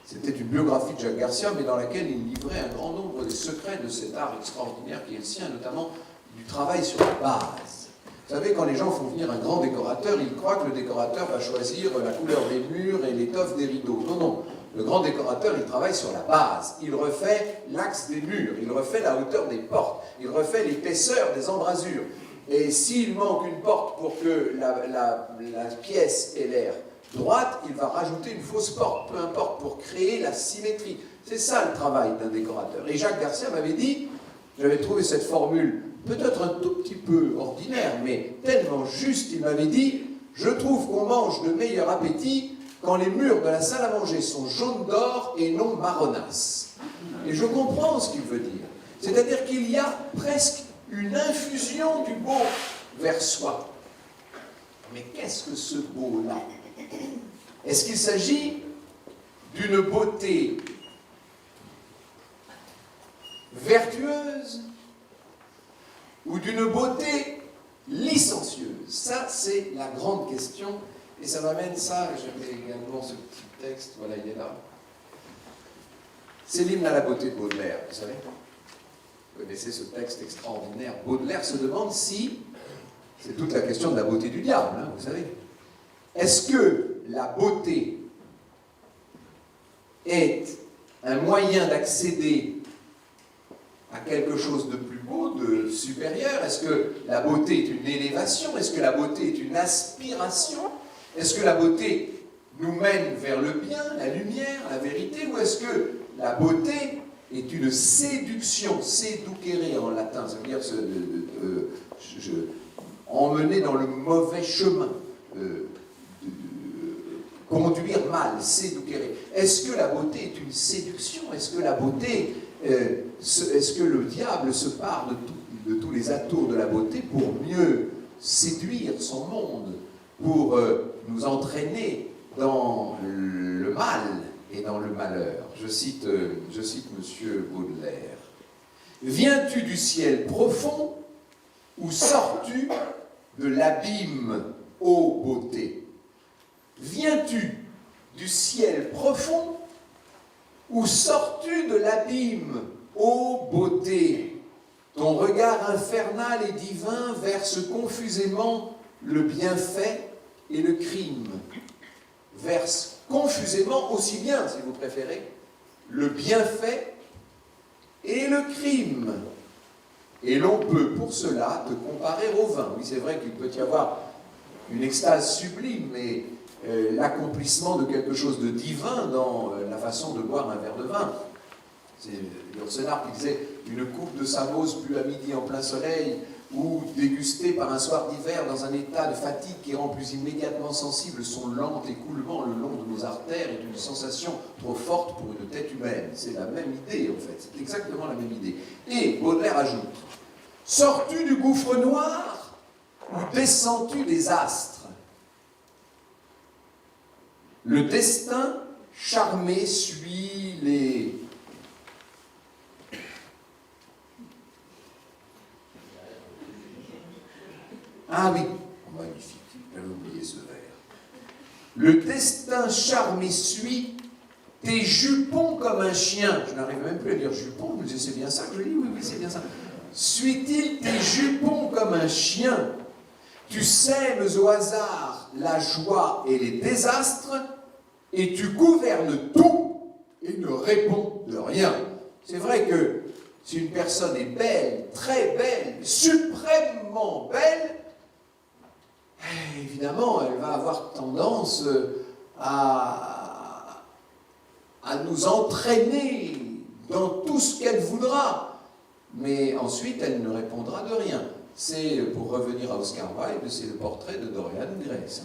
C'était une biographie de Jacques Garcia, mais dans laquelle il livrait un grand nombre des secrets de cet art extraordinaire qui est le sien, notamment du travail sur la base. Vous savez, quand les gens font venir un grand décorateur, ils croient que le décorateur va choisir la couleur des murs et l'étoffe des rideaux. Non, non. Le grand décorateur, il travaille sur la base. Il refait l'axe des murs, il refait la hauteur des portes, il refait l'épaisseur des embrasures. Et s'il manque une porte pour que la pièce ait l'air droite, il va rajouter une fausse porte, peu importe, pour créer la symétrie. C'est ça le travail d'un décorateur. Et Jacques Garcia m'avait dit, j'avais trouvé cette formule peut-être un tout petit peu ordinaire, mais tellement juste, il m'avait dit, je trouve qu'on mange de meilleur appétit quand les murs de la salle à manger sont jaunes d'or et non marronasses. Et je comprends ce qu'il veut dire. C'est-à-dire qu'il y a presque une infusion du beau vers soi. Mais qu'est-ce que ce beau-là? Est-ce qu'il s'agit d'une beauté vertueuse ou d'une beauté licencieuse? Ça, c'est la grande question. Et ça m'amène ça, j'avais également ce petit texte, voilà, il est là. C'est l'hymne à la beauté de Baudelaire, vous savez. Vous connaissez ce texte extraordinaire. Baudelaire se demande si, c'est toute la question de la beauté du diable, hein, vous savez. Est-ce que la beauté est un moyen d'accéder à quelque chose de plus beau, de supérieur? Est-ce que la beauté est une élévation? Est-ce que la beauté est une aspiration? Est-ce que la beauté nous mène vers le bien, la lumière, la vérité? Ou est-ce que la beauté est une séduction, séducere en latin, ça veut dire emmener dans le mauvais chemin, conduire mal, séducere. Est-ce que la beauté est une séduction? Est-ce que la beauté, est-ce que le diable se pare de tous les atours de la beauté pour mieux séduire son monde, pour nous entraîner dans le mal et dans le malheur. Je cite M. Baudelaire. Viens-tu du ciel profond ou sors-tu de l'abîme, ô beauté? Viens-tu du ciel profond ou sors-tu de l'abîme, ô beauté? Ton regard infernal et divin verse confusément le bienfait et le crime. Verse confusément aussi bien, si vous préférez, le bienfait et le crime. Et l'on peut pour cela te comparer au vin. Oui, c'est vrai qu'il peut y avoir une extase sublime, mais l'accomplissement de quelque chose de divin dans la façon de boire un verre de vin. C'est Yourcenar qui disait « Une coupe de Samos bu à midi en plein soleil ou dégustée par un soir d'hiver dans un état de fatigue qui rend plus immédiatement sensible son lent écoulement le long de nos artères est une sensation trop forte pour une tête humaine. » C'est la même idée, en fait. C'est exactement la même idée. Et Baudelaire ajoute « Sors-tu du gouffre noir ou descends-tu des astres? Le destin charmé suit les... » Ah oui, magnifique, j'avais oublié ce vers. Le destin charmé suit tes jupons comme un chien. Je n'arrive même plus à dire jupons, je me disais c'est bien ça que je lis, oui, c'est bien ça. Suit-il tes jupons comme un chien? Tu sèmes au hasard la joie et les désastres, et tu gouvernes tout et ne réponds de rien. C'est vrai que si une personne est belle, très belle, suprêmement belle, évidemment, elle va avoir tendance à nous entraîner dans tout ce qu'elle voudra. Mais ensuite, elle ne répondra de rien. C'est, pour revenir à Oscar Wilde, c'est le portrait de Dorian Gray. Ça.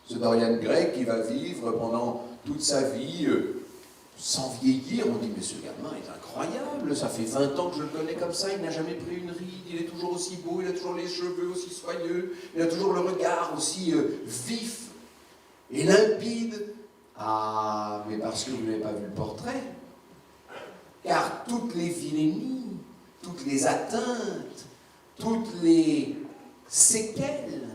Ce Dorian Gray qui va vivre pendant toute sa vie sans vieillir. On dit, mais ce gamin est incroyable, ça fait 20 ans que je le connais comme ça, il n'a jamais pris une ride, il est toujours aussi beau, il a toujours les cheveux aussi soyeux, il a toujours le regard aussi vif et limpide. Ah, mais parce que vous n'avez pas vu le portrait. Car toutes les vilainies, toutes les atteintes, toutes les séquelles,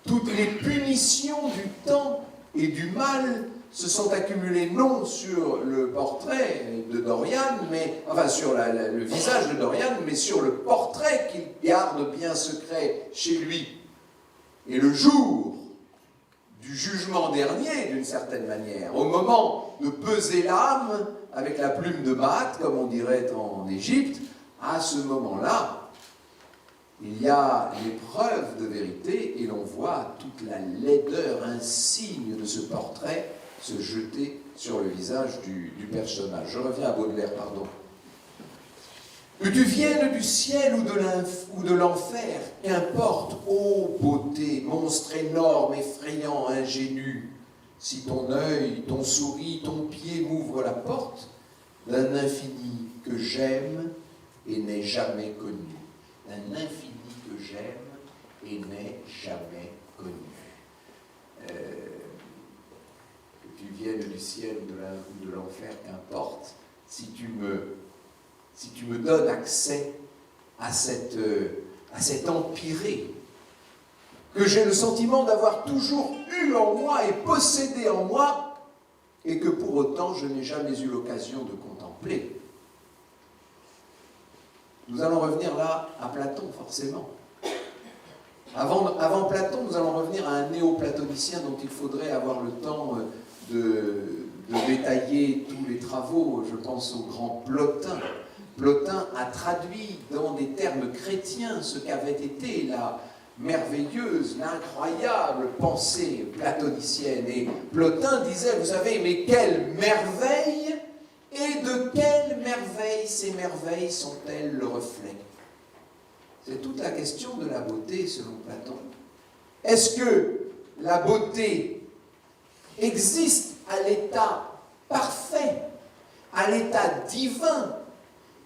toutes les punitions du temps et du mal se sont accumulées non sur le portrait de Dorian, mais, enfin sur le visage de Dorian, mais sur le portrait qu'il garde bien secret chez lui. Et le jour du jugement dernier, d'une certaine manière, au moment de peser l'âme avec la plume de Maat, comme on dirait en Égypte, à ce moment-là, il y a l'épreuve de vérité et l'on voit toute la laideur insigne de ce portrait se jeter sur le visage du personnage. Je reviens à Baudelaire, pardon. Que tu viennes du ciel ou de l'enfer, qu'importe, ô beauté, monstre énorme, effrayant, ingénu, si ton œil, ton souris, ton pied m'ouvrent la porte d'un infini que j'aime et n'ai jamais connu. D'un infini que j'aime et n'ai jamais connu. Que tu viennes du ciel ou de l'enfer, qu'importe, si tu me donnes accès à cet empyrée, que j'ai le sentiment d'avoir toujours eu en moi et possédé en moi, et que pour autant je n'ai jamais eu l'occasion de contempler. Nous allons revenir là à Platon, forcément. Avant Platon, nous allons revenir à un néoplatonicien dont il faudrait avoir le temps de détailler tous les travaux. Je pense au grand Plotin. Plotin a traduit dans des termes chrétiens ce qu'avait été la merveilleuse, l'incroyable pensée platonicienne. Et Plotin disait, vous savez, mais quelle merveille, et de quelle merveille ces merveilles sont-elles le reflet? C'est toute la question de la beauté selon Platon. Est-ce que la beauté existe à l'état parfait, à l'état divin,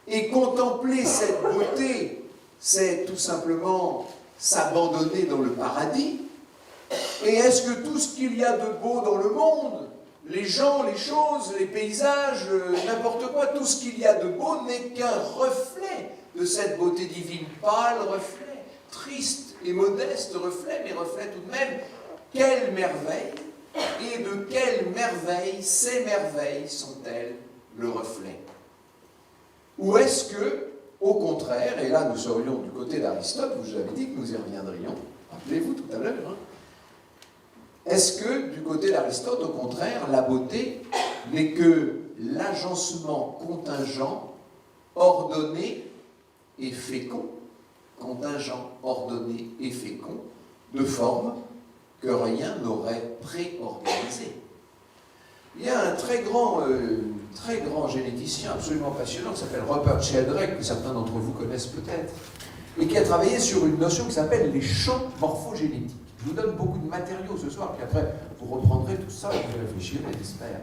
et contempler cette beauté, c'est tout simplement s'abandonner dans le paradis? Et est-ce que tout ce qu'il y a de beau dans le monde, les gens, les choses, les paysages, n'importe quoi, tout ce qu'il y a de beau n'est qu'un reflet de cette beauté divine, pâle reflet, triste et modeste reflet, mais reflet tout de même. Quelle merveille, et de quelle merveille ces merveilles sont-elles le reflet? Ou est-ce que, au contraire, et là nous serions du côté d'Aristote, vous avez dit que nous y reviendrions, rappelez-vous tout à l'heure, hein, est-ce que, du côté d'Aristote, au contraire, la beauté n'est que l'agencement contingent, ordonné et fécond, contingent, ordonné et fécond, de formes que rien n'aurait préorganisées? Il y a un très grand généticien absolument passionnant qui s'appelle Rupert Sheldrake, que certains d'entre vous connaissent peut-être, et qui a travaillé sur une notion qui s'appelle les champs morphogénétiques. Je vous donne beaucoup de matériaux ce soir, puis après vous reprendrez tout ça et vous réfléchirez, j'espère.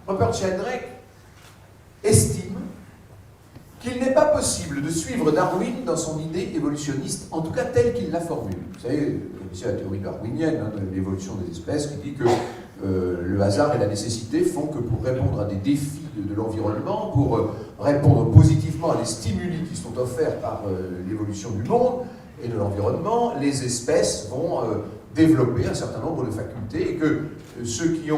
Rupert Sheldrake estime qu'il n'est pas possible de suivre Darwin dans son idée évolutionniste, en tout cas telle qu'il la formule. Vous savez, c'est la théorie darwinienne de l'évolution des espèces qui dit que le hasard et la nécessité font que pour répondre à des défis de l'environnement, pour répondre positivement à des stimuli qui sont offerts par l'évolution du monde et de l'environnement, les espèces vont développer un certain nombre de facultés et que ceux qui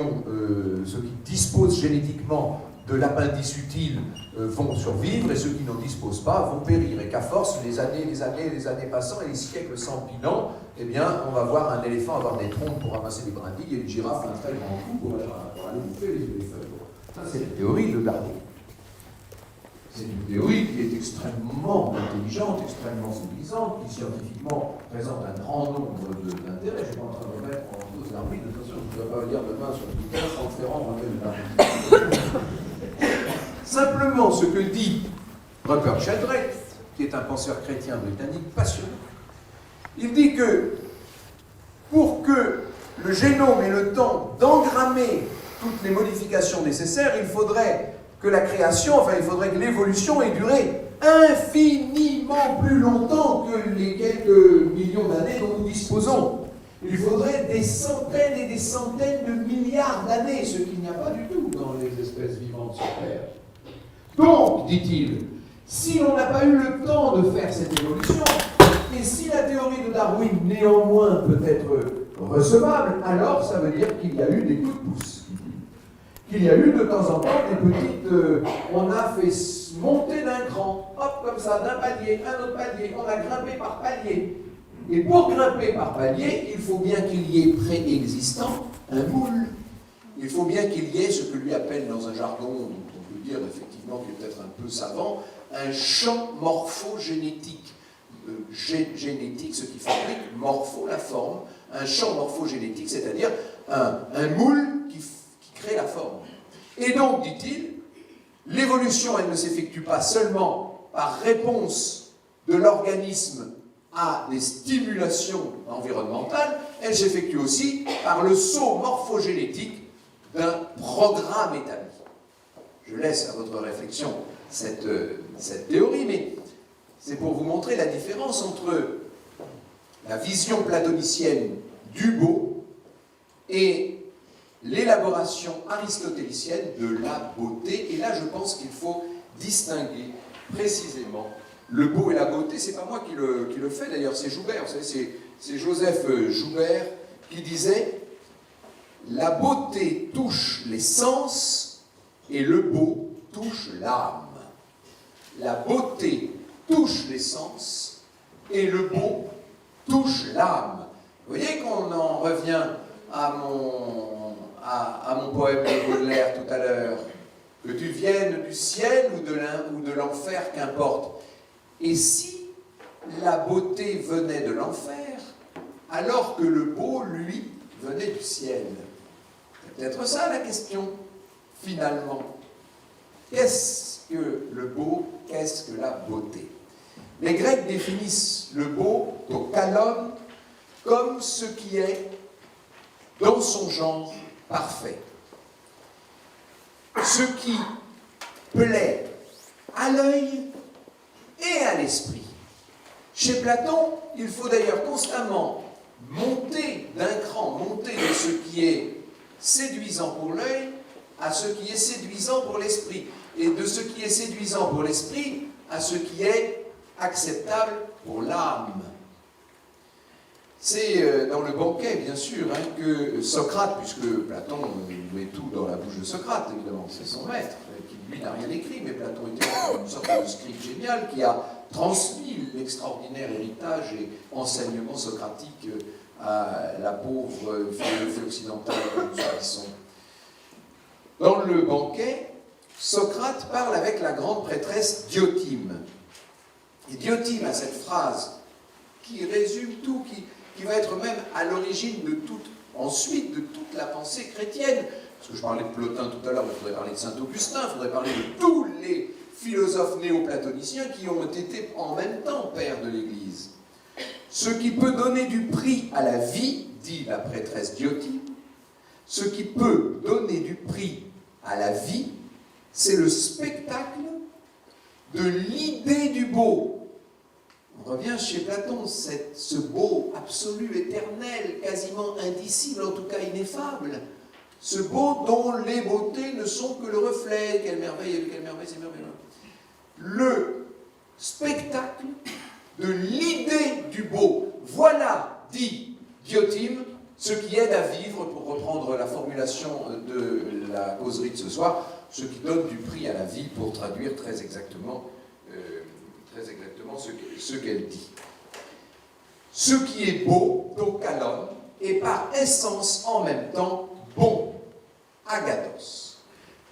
disposent génétiquement de l'appendice utile vont survivre et ceux qui n'en disposent pas vont périr. Et qu'à force, les années passant et les siècles s'empilant, eh bien, on va voir un éléphant avoir des troncs pour ramasser des brindilles et une girafe un très grand coup pour aller bouffer les feuilles. Ça, c'est la théorie de Darwin. C'est une théorie qui est extrêmement intelligente, extrêmement civilisante, qui scientifiquement présente un grand nombre d'intérêts. Je ne suis pas en train de remettre en cause Darwin, attention, je ne dois pas lire demain sur Twitter sans faire rendre Darwin. Simplement, ce que dit Rupert Sheldrake, qui est un penseur chrétien britannique passionné, il dit que pour que le génome ait le temps d'engrammer toutes les modifications nécessaires, il faudrait que la création, il faudrait que l'évolution ait duré infiniment plus longtemps que les quelques millions d'années dont nous disposons. Il faudrait des centaines et des centaines de milliards d'années, ce qu'il n'y a pas du tout dans les espèces vivantes sur Terre. Donc, dit-il, si l'on n'a pas eu le temps de faire cette évolution, et si la théorie de Darwin, néanmoins, peut être recevable, alors ça veut dire qu'il y a eu des coups de pouce. Qu'il y a eu de temps en temps des petites... on a fait monter d'un cran, hop, comme ça, d'un palier, un autre palier, on a grimpé par palier. Et pour grimper par palier, il faut bien qu'il y ait préexistant un moule. Il faut bien qu'il y ait ce que lui appelle dans un jargon, dont on peut dire effectivement qu'il est peut-être un peu savant, un champ morphogénétique. Génétique, ce qui fabrique morpho, la forme, un champ morphogénétique, c'est-à-dire un moule qui crée la forme. Et donc, dit-il, l'évolution, elle ne s'effectue pas seulement par réponse de l'organisme à des stimulations environnementales, elle s'effectue aussi par le saut morphogénétique d'un programme établi. Je laisse à votre réflexion cette théorie, mais c'est pour vous montrer la différence entre la vision platonicienne du beau et l'élaboration aristotélicienne de la beauté. Et là, je pense qu'il faut distinguer précisément le beau et la beauté. C'est pas moi qui le fais, d'ailleurs, c'est Joubert. Vous savez, c'est Joseph Joubert qui disait « La beauté touche les sens et le beau touche l'âme. La beauté touche les sens et le beau touche l'âme. » Vous voyez qu'on en revient à mon poème de Baudelaire tout à l'heure, que tu viennes du ciel ou de l'enfer, qu'importe. Et si la beauté venait de l'enfer, alors que le beau, lui, venait du ciel? C'est peut-être ça la question, finalement. Qu'est-ce que le beau? Qu'est-ce que la beauté? Les Grecs définissent le beau, to kalon, comme ce qui est dans son genre parfait. Ce qui plaît à l'œil et à l'esprit. Chez Platon, il faut d'ailleurs constamment monter d'un cran, monter de ce qui est séduisant pour l'œil à ce qui est séduisant pour l'esprit, et de ce qui est séduisant pour l'esprit à ce qui est acceptable pour l'âme. C'est dans le banquet, bien sûr, que Socrate, puisque Platon met tout dans la bouche de Socrate, évidemment, c'est son maître, qui lui n'a rien écrit, mais Platon était une sorte de scribe génial qui a transmis l'extraordinaire héritage et enseignement socratique à la pauvre philosophie occidentale que nous choisissons. Dans le banquet, Socrate parle avec la grande prêtresse Diotime. Et Diotime a cette phrase qui résume tout, qui va être même à l'origine de ensuite de toute la pensée chrétienne. Parce que je parlais de Plotin tout à l'heure, mais il faudrait parler de Saint-Augustin, il faudrait parler de tous les philosophes néo-platoniciens qui ont été en même temps pères de l'Église. Ce qui peut donner du prix à la vie, dit la prêtresse Diotime, ce qui peut donner du prix à la vie, c'est le spectacle de l'idée du beau. On revient chez Platon, ce beau absolu, éternel, quasiment indicible, en tout cas ineffable. Ce beau dont les beautés ne sont que le reflet. Quelle merveille, c'est merveilleux. Le spectacle de l'idée du beau. Voilà, dit Diotime, ce qui aide à vivre, pour reprendre la formulation de la causerie de ce soir, ce qui donne du prix à la vie, pour traduire très exactement ce qu'elle dit. Ce qui est beau, donc kalon, est par essence en même temps bon, agathos.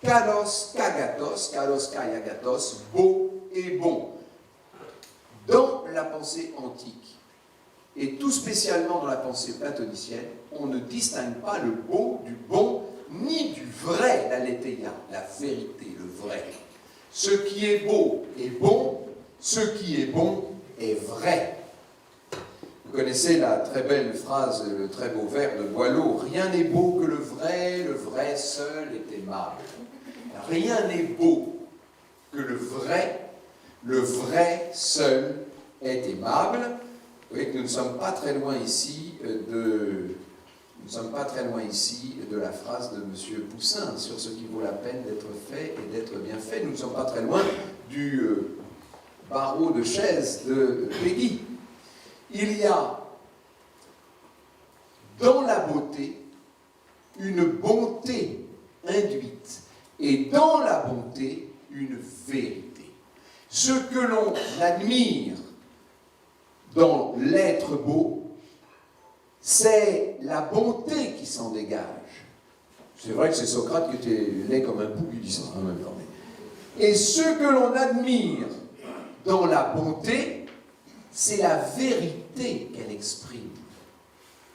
Kalos, kagathos, kalos, kaiagathos, beau et bon. Dans la pensée antique, et tout spécialement dans la pensée platonicienne, on ne distingue pas le beau du bon, ni du vrai, la letheia, la vérité, le vrai. Ce qui est beau est bon, ce qui est bon est vrai. Vous connaissez la très belle phrase, le très beau vers de Boileau, « Rien n'est beau que le vrai seul est aimable. » Rien n'est beau que le vrai seul est aimable. Vous voyez que nous ne sommes pas très loin ici de la phrase de M. Poussin sur ce qui vaut la peine d'être fait et d'être bien fait. Nous ne sommes pas très loin du barreau de chaise de Peggy. Il y a dans la beauté une bonté induite et dans la bonté une vérité. Ce que l'on admire dans l'être beau, c'est la bonté qui s'en dégage. C'est vrai que c'est Socrate qui était laid comme un pou qui dit ça en même temps. Et ce que l'on admire dans la bonté, c'est la vérité qu'elle exprime.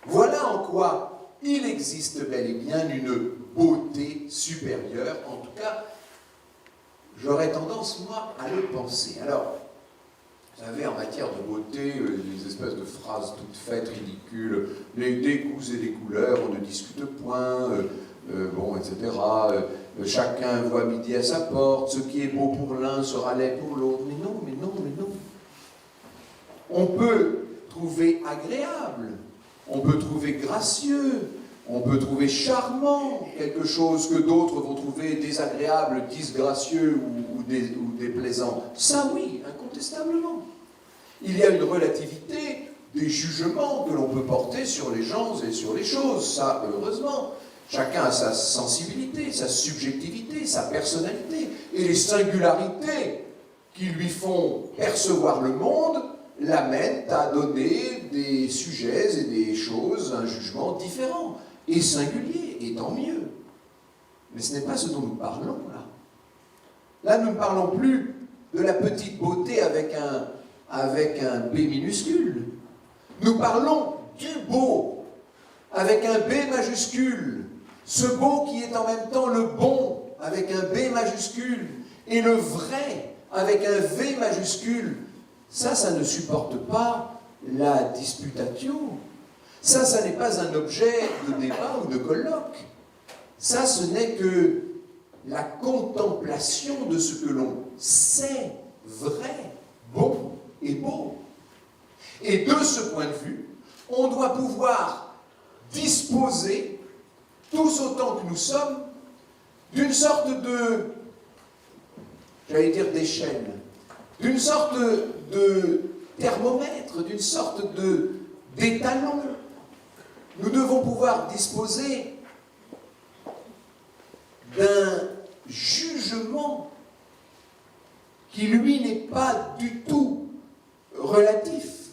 Voilà en quoi il existe bel et bien une beauté supérieure. En tout cas, j'aurais tendance, moi, à le penser. Alors, vous savez, en matière de beauté, des espèces de phrases toutes faites, ridicules, des goûts et des couleurs, on ne discute point, etc. Chacun voit midi à sa porte, ce qui est beau pour l'un sera laid pour l'autre. Mais non. On peut trouver agréable, on peut trouver gracieux, on peut trouver charmant quelque chose que d'autres vont trouver désagréable, disgracieux ou déplaisant. Ça oui, incontestablement. Il y a une relativité des jugements que l'on peut porter sur les gens et sur les choses, ça heureusement. Chacun a sa sensibilité, sa subjectivité, sa personnalité, et les singularités qui lui font percevoir le monde l'amènent à donner des sujets et des choses, un jugement différent et singulier, et tant mieux. Mais ce n'est pas ce dont nous parlons là. Là, nous ne parlons plus de la petite beauté avec un B minuscule. Nous parlons du beau avec un B majuscule. Ce beau qui est en même temps le bon avec un B majuscule et le vrai avec un V majuscule. Ça ne supporte pas la disputatio. Ça n'est pas un objet de débat ou de colloque. Ça, ce n'est que la contemplation de ce que l'on sait vrai, bon et beau. Et de ce point de vue, on doit pouvoir disposer, tous autant que nous sommes, d'une sorte de, j'allais dire d'échelle, d'une sorte de thermomètre, d'une sorte d'étalon. Nous devons pouvoir disposer d'un jugement qui, lui, n'est pas du tout relatif,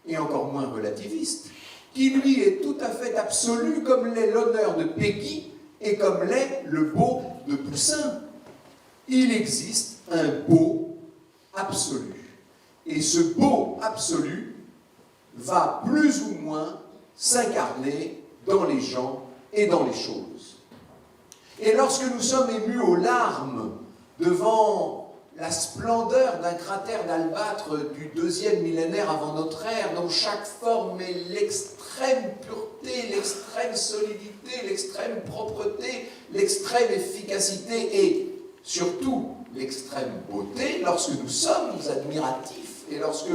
et encore moins relativiste, qui, lui, est tout à fait absolu, comme l'est l'honneur de Péguy et comme l'est le beau de Poussin. Il existe un beau absolu. Et ce beau absolu va plus ou moins s'incarner dans les gens et dans les choses. Et lorsque nous sommes émus aux larmes devant la splendeur d'un cratère d'albâtre du 2e millénaire avant notre ère, dont chaque forme est l'extrême pureté, l'extrême solidité, l'extrême propreté, l'extrême efficacité et surtout l'extrême beauté, lorsque nous sommes admiratifs et lorsque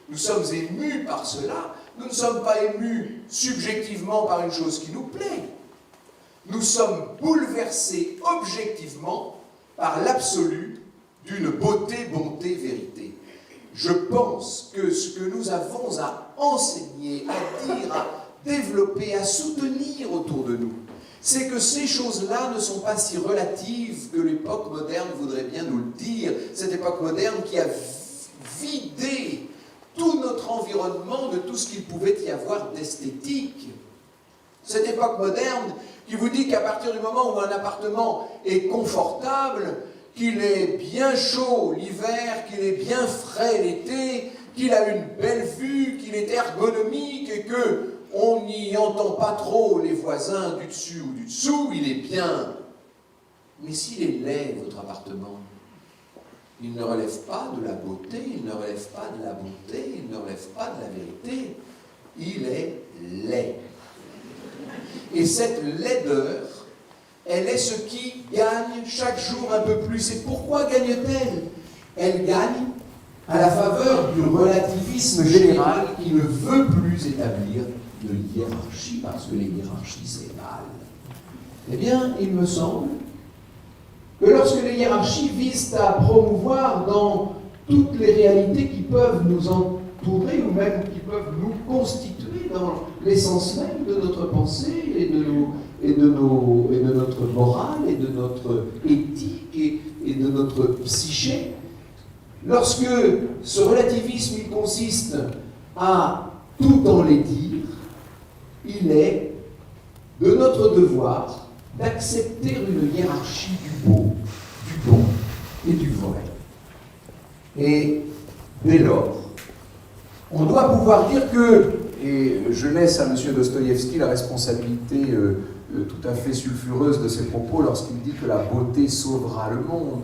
nous sommes émus par cela, nous ne sommes pas émus subjectivement par une chose qui nous plaît. Nous sommes bouleversés objectivement par l'absolu d'une beauté, bonté, vérité. Je pense que ce que nous avons à enseigner, à dire, à développer, à soutenir autour de nous, c'est que ces choses-là ne sont pas si relatives que l'époque moderne voudrait bien nous le dire. Cette époque moderne qui a vidé tout notre environnement de tout ce qu'il pouvait y avoir d'esthétique. Cette époque moderne qui vous dit qu'à partir du moment où un appartement est confortable, qu'il est bien chaud l'hiver, qu'il est bien frais l'été, qu'il a une belle vue, qu'il est ergonomique et qu'on n'y entend pas trop les voisins du dessus ou du dessous, il est bien. Mais s'il est laid, votre appartement, il ne relève pas de la beauté, il ne relève pas de la bonté, il ne relève pas de la vérité, il est laid. Et cette laideur, elle est ce qui gagne chaque jour un peu plus. Et pourquoi gagne-t-elle? Elle gagne à la faveur du relativisme général qui ne veut plus établir de hiérarchie, parce que les hiérarchies, c'est mal. Eh bien, il me semble que lorsque les hiérarchies visent à promouvoir dans toutes les réalités qui peuvent nous entourer, ou même qui peuvent nous constituer dans l'essence même de notre pensée et de notre morale et de notre éthique et de notre psyché, lorsque ce relativisme il consiste à tout en les dire, il est de notre devoir d'accepter une hiérarchie du beau, du bon et du vrai. Et dès lors, on doit pouvoir dire que, et je laisse à M. Dostoïevski la responsabilité tout à fait sulfureuse de ses propos lorsqu'il dit que la beauté sauvera le monde.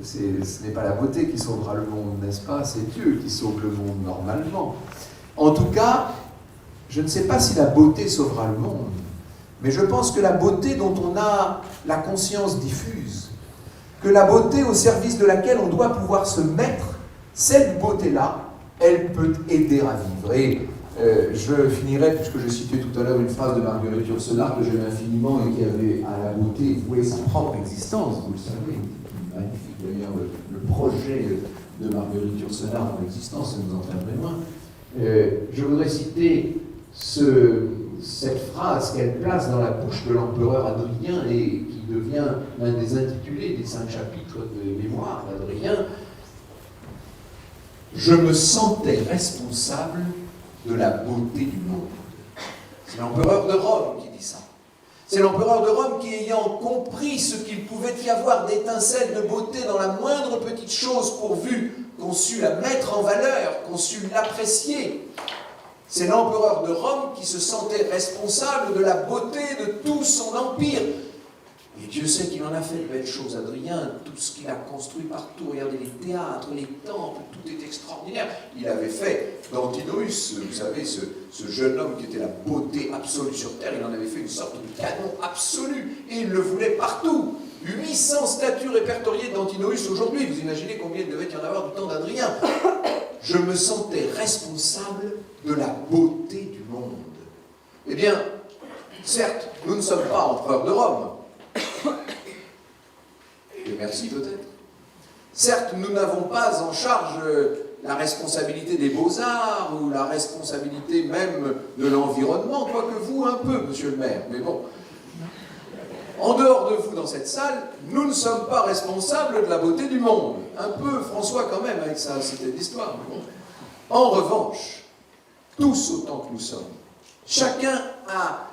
Ce n'est pas la beauté qui sauvera le monde, n'est-ce pas? C'est Dieu qui sauve le monde normalement. En tout cas, je ne sais pas si la beauté sauvera le monde, mais je pense que la beauté dont on a la conscience diffuse, que la beauté au service de laquelle on doit pouvoir se mettre, cette beauté-là, elle peut aider à vivre. Et je finirai, puisque je citais tout à l'heure une phrase de Marguerite Yourcenar que j'aime infiniment et qui avait à la beauté voué sa propre existence, vous le savez, magnifique d'ailleurs le projet de Marguerite Yourcenar dans l'existence, ça nous entraîne très loin. Je voudrais citer cette phrase qu'elle place dans la bouche de l'empereur Adrien et qui devient l'un des intitulés des 5 chapitres de Mémoires d'Adrien. Je me sentais responsable de la beauté du monde. C'est l'empereur de Rome qui dit ça. C'est l'empereur de Rome qui, ayant compris ce qu'il pouvait y avoir d'étincelles de beauté dans la moindre petite chose pourvu qu'on sut la mettre en valeur, qu'on sut l'apprécier, c'est l'empereur de Rome qui se sentait responsable de la beauté de tout son empire. Et Dieu sait qu'il en a fait de belles choses, Adrien, tout ce qu'il a construit partout, regardez les théâtres, les temples, tout est extraordinaire. Il avait fait d'Antinoüs, vous savez, ce jeune homme qui était la beauté absolue sur terre, il en avait fait une sorte de canon absolu, et il le voulait partout. 800 statues répertoriées d'Antinoüs aujourd'hui, vous imaginez combien il devait y en avoir du temps d'Adrien. Je me sentais responsable de la beauté bien, certes, nous ne sommes pas empereurs de Rome. Et merci peut-être. Certes, nous n'avons pas en charge la responsabilité des beaux-arts ou la responsabilité même de l'environnement, quoique vous un peu, monsieur le maire, mais bon. En dehors de vous dans cette salle, nous ne sommes pas responsables de la beauté du monde. Un peu François quand même avec sa cité d'histoire. Bon. En revanche, tous autant que nous sommes, chacun a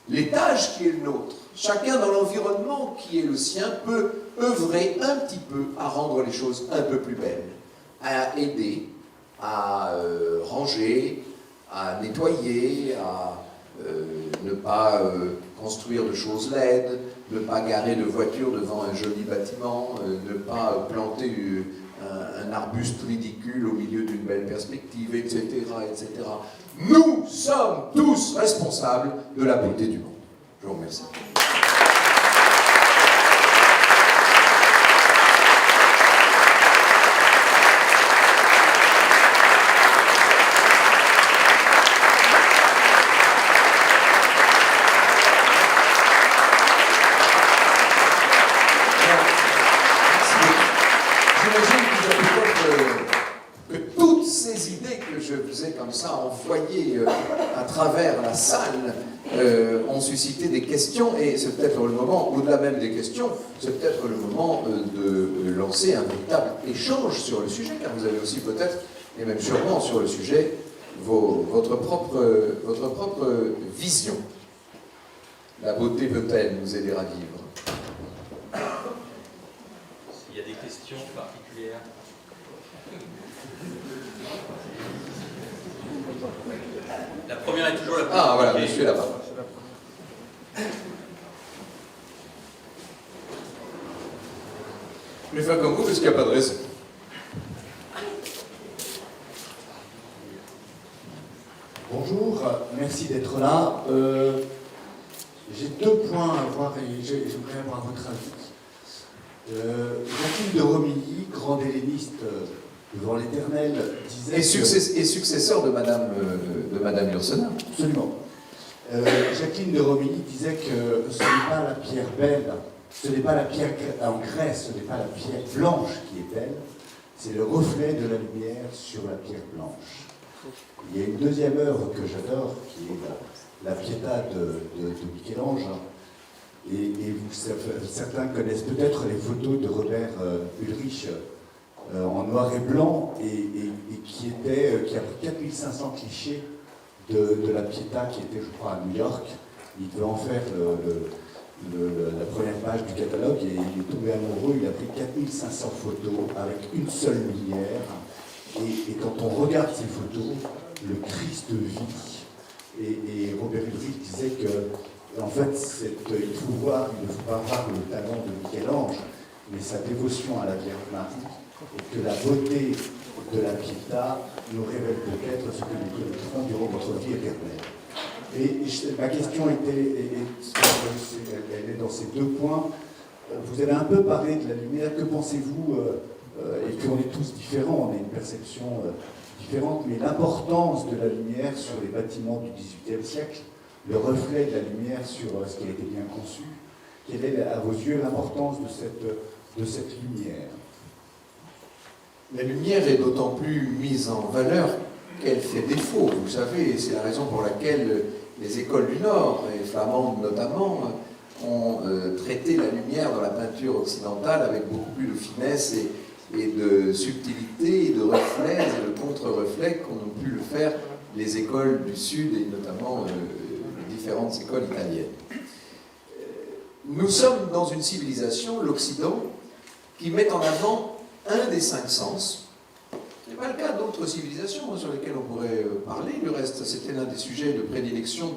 l'étage qui est le nôtre, chacun dans l'environnement qui est le sien peut œuvrer un petit peu à rendre les choses un peu plus belles, à aider, à ranger, à nettoyer, à ne pas construire de choses laides, ne pas garer de voiture devant un joli bâtiment, ne pas planter un arbuste ridicule au milieu d'une belle perspective, etc., etc. Nous sommes tous responsables de la beauté du monde. Je vous remercie. Comme ça, envoyées à travers la salle, ont suscité des questions, et c'est peut-être le moment, au-delà même des questions, c'est peut-être le moment de lancer un véritable échange sur le sujet, car vous avez aussi peut-être, et même sûrement sur le sujet, votre propre vision. La beauté peut-elle nous aider à vivre? S'il y a des questions particulières. La première est toujours la plus Ah voilà, compliquée. monsieur là-bas. Je vais faire comme vous parce qu'il n'y a pas de raison. Bonjour, merci d'être là. J'ai 2 points à voir et j'aimerais avoir votre avis. Jacqueline de Romilly, grande helléniste devant l'Éternel, disait... Et successeur de Madame Yourcenar. Absolument. Jacqueline de Romilly disait que ce n'est pas la pierre belle, ce n'est pas la pierre en Grèce, ce n'est pas la pierre blanche qui est belle, c'est le reflet de la lumière sur la pierre blanche. Il y a une deuxième œuvre que j'adore, qui est la Pietà de Michel-Ange. Et certains connaissent peut-être les photos de Robert Ulrich en noir et blanc, et qui a pris 4500 clichés de la Pietà qui était, je crois, à New York. Il devait en faire la première page du catalogue, et il est tombé amoureux. Il a pris 4500 photos avec une seule lumière. Et quand on regarde ces photos, le Christ vit. Et Robert Ulrich disait que, en fait, il ne faut pas voir le talent de Michel-Ange, mais sa dévotion à la Vierge Marie, et que la beauté de la Pietà nous révèle peut-être ce que nous connaîtrons durant notre vie éternelle. Et ma question elle est dans ces 2 points. Vous avez un peu parlé de la lumière. Que pensez-vous et qu'on est tous différents, on a une perception différente, mais l'importance de la lumière sur les bâtiments du XVIIIe siècle, le reflet de la lumière sur ce qui a été bien conçu, quelle est à vos yeux l'importance de cette lumière? La lumière est d'autant plus mise en valeur qu'elle fait défaut, vous savez, et c'est la raison pour laquelle les écoles du Nord, et flamandes notamment, ont traité la lumière dans la peinture occidentale avec beaucoup plus de finesse et de subtilité, et de reflets et de contre-reflets qu'ont pu le faire les écoles du Sud, et notamment les différentes écoles italiennes. Nous sommes dans une civilisation, l'Occident, qui met en avant un des 5 sens. Ce n'est pas le cas d'autres civilisations sur lesquelles on pourrait parler. Du reste, c'était l'un des sujets de prédilection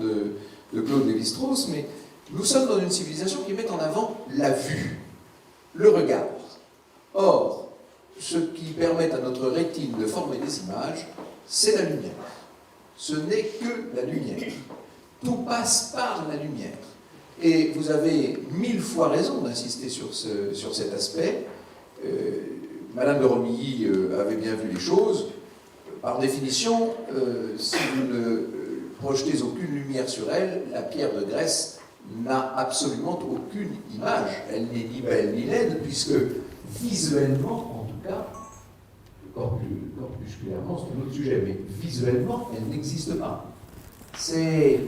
de Claude Lévi-Strauss, mais nous sommes dans une civilisation qui met en avant la vue, le regard. Or, ce qui permet à notre rétine de former des images, c'est la lumière. Ce n'est que la lumière. Tout passe par la lumière. Et vous avez 1000 fois raison d'insister sur cet aspect. Madame de Romilly avait bien vu les choses. Par définition, si vous ne projetez aucune lumière sur elle, la pierre de Grèce n'a absolument aucune image. Elle n'est ni belle ni laide, puisque visuellement, en tout cas, corpusculairement, c'est un autre sujet, mais visuellement, elle n'existe pas. C'est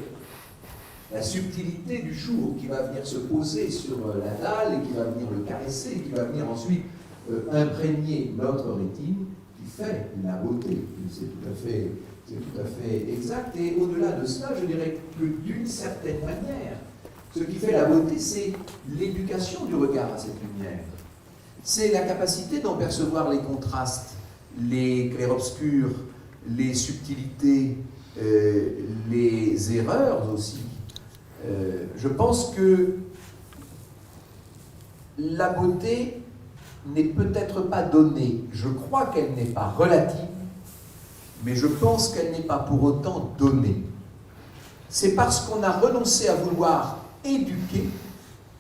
la subtilité du jour qui va venir se poser sur la dalle et qui va venir le caresser, et qui va venir ensuite imprégner notre rétine, qui fait la beauté. C'est tout à fait exact. Et au-delà de cela, je dirais que d'une certaine manière, ce qui fait la beauté, c'est l'éducation du regard à cette lumière. C'est la capacité d'en percevoir les contrastes, les clairs-obscurs, les subtilités, les erreurs aussi. Je pense que la beauté n'est peut-être pas donnée. Je crois qu'elle n'est pas relative, mais je pense qu'elle n'est pas pour autant donnée. C'est parce qu'on a renoncé à vouloir éduquer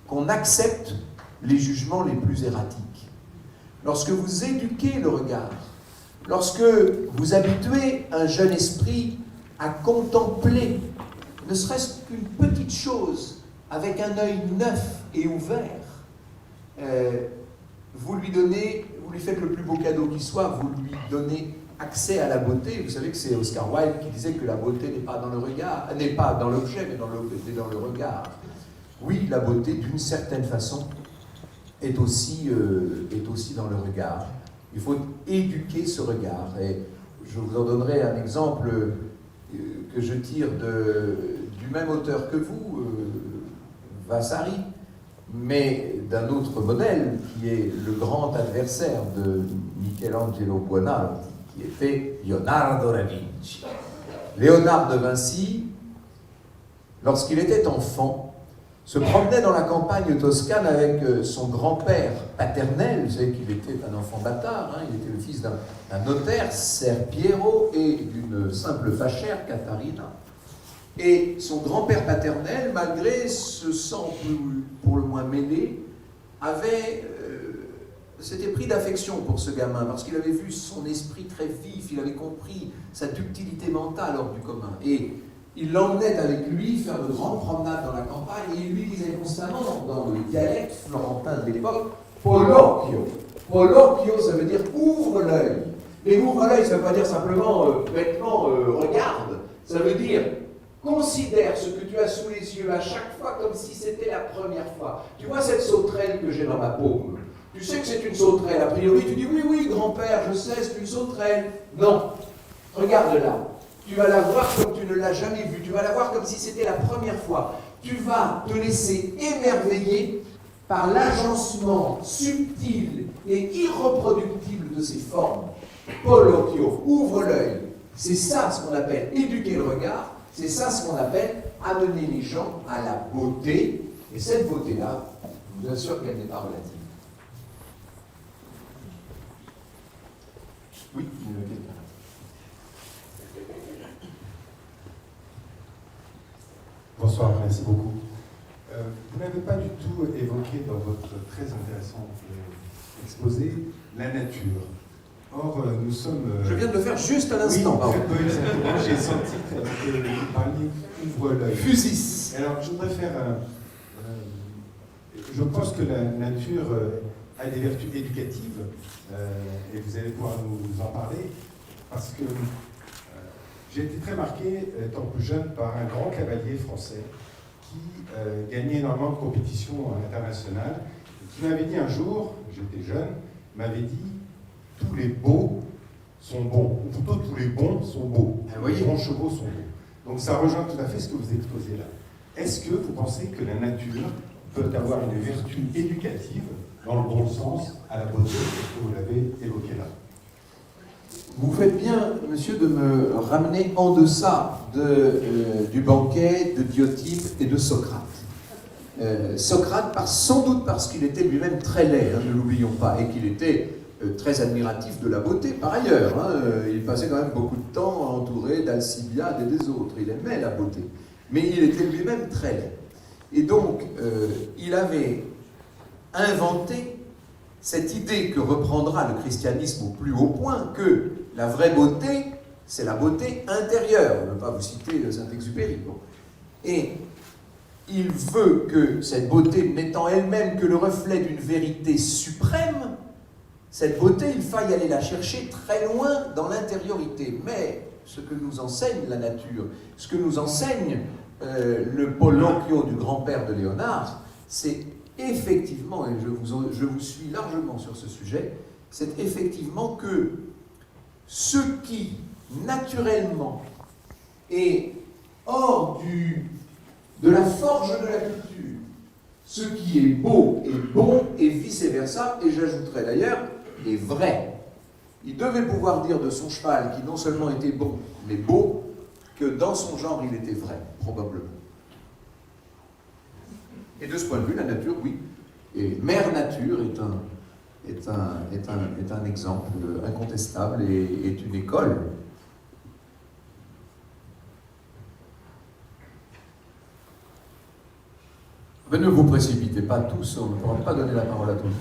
qu'on accepte les jugements les plus erratiques. Lorsque vous éduquez le regard, lorsque vous habituez un jeune esprit à contempler, ne serait-ce qu'une petite chose, avec un œil neuf et ouvert, vous lui faites le plus beau cadeau qui soit, vous lui donnez accès à la beauté. Vous savez que c'est Oscar Wilde qui disait que la beauté n'est pas dans le regard, n'est pas dans l'objet, mais dans le regard. Oui, la beauté, d'une certaine façon, est aussi dans le regard. Il faut éduquer ce regard. Et je vous en donnerai un exemple que je tire du même auteur que vous, Vasari, mais d'un autre modèle, qui est le grand adversaire de Michelangelo Buonarroti, qui était Leonardo da Vinci. Léonard de Vinci, lorsqu'il était enfant, se promenait dans la campagne toscane avec son grand-père paternel. Vous savez qu'il était un enfant bâtard, il était le fils d'un notaire, Ser Piero, et d'une simple fachère, Catarina. Et son grand-père paternel, malgré ce sang pour le moins mêlé, s'était pris d'affection pour ce gamin, parce qu'il avait vu son esprit très vif, il avait compris sa ductilité mentale hors du commun. Et il l'emmenait avec lui faire de grandes promenades dans la campagne, et il lui disait constamment, dans le dialecte florentin de l'époque, Polocchio. Polocchio, ça veut dire ouvre l'œil. Mais ouvre l'œil, ça ne veut pas dire simplement bêtement regarde. Ça veut dire considère ce que tu as sous les yeux à chaque fois comme si c'était la première fois. Tu vois cette sauterelle que j'ai dans ma paume? Tu sais que c'est une sauterelle. A priori, tu dis oui, oui, grand-père, je sais, c'est une sauterelle. Non, regarde-la. Tu vas la voir comme tu ne l'as jamais vue. Tu vas la voir comme si c'était la première fois. Tu vas te laisser émerveiller par l'agencement subtil et irreproductible de ces formes. Polocchio, ouvre l'œil. C'est ça ce qu'on appelle éduquer le regard. C'est ça ce qu'on appelle amener les gens à la beauté. Et cette beauté-là, je vous assure qu'elle n'est pas relative. Oui, quelqu'un. Bonsoir, merci beaucoup. Vous n'avez pas du tout évoqué dans votre très intéressant exposé la nature. Or, nous sommes... Je viens de le faire juste à l'instant. Oui, exactement. J'ai senti que vous parliez ouvre l'œil. Fusis. Alors, je voudrais faire je pense que la nature a des vertus éducatives, et vous allez pouvoir nous en parler, parce que j'ai été très marqué, étant plus jeune, par un grand cavalier français qui gagnait énormément de compétitions internationales, et qui m'avait dit un jour, j'étais jeune, m'avait dit tous les beaux sont bons, ou plutôt tous les bons sont beaux, les bons chevaux sont beaux. Donc ça rejoint tout à fait ce que vous exposez là. Est-ce que vous pensez que la nature peut avoir une vertu éducative, dans le bon sens, à la beauté, que vous l'avez évoqué là? Vous faites bien, monsieur, de me ramener en deçà du banquet de Diotype et de Socrate. Socrate, sans doute parce qu'il était lui-même très laid, ne l'oublions pas, et qu'il était très admiratif de la beauté, par ailleurs. Il passait quand même beaucoup de temps entouré d'Alcibiade et des autres. Il aimait la beauté. Mais il était lui-même très laid. Et donc, il avait inventé cette idée que reprendra le christianisme au plus haut point, que la vraie beauté, c'est la beauté intérieure. Je ne veux pas vous citer Saint-Exupéry. Bon. Et il veut que cette beauté, n'étant elle-même que le reflet d'une vérité suprême, cette beauté, il faille aller la chercher très loin dans l'intériorité. Mais ce que nous enseigne la nature, ce que nous enseigne le Polonchio du grand-père de Léonard, c'est effectivement, et je vous suis largement sur ce sujet, c'est effectivement que ce qui, naturellement, est hors de la forge de la culture, ce qui est beau est bon et vice-versa, et j'ajouterais d'ailleurs, est vrai. Il devait pouvoir dire de son cheval, qui non seulement était bon, mais beau, que dans son genre il était vrai, probablement. Et de ce point de vue, la nature, oui. Et Mère Nature est un exemple incontestable et est une école. Mais ne vous précipitez pas tous, on ne pourra pas donner la parole à tout le monde.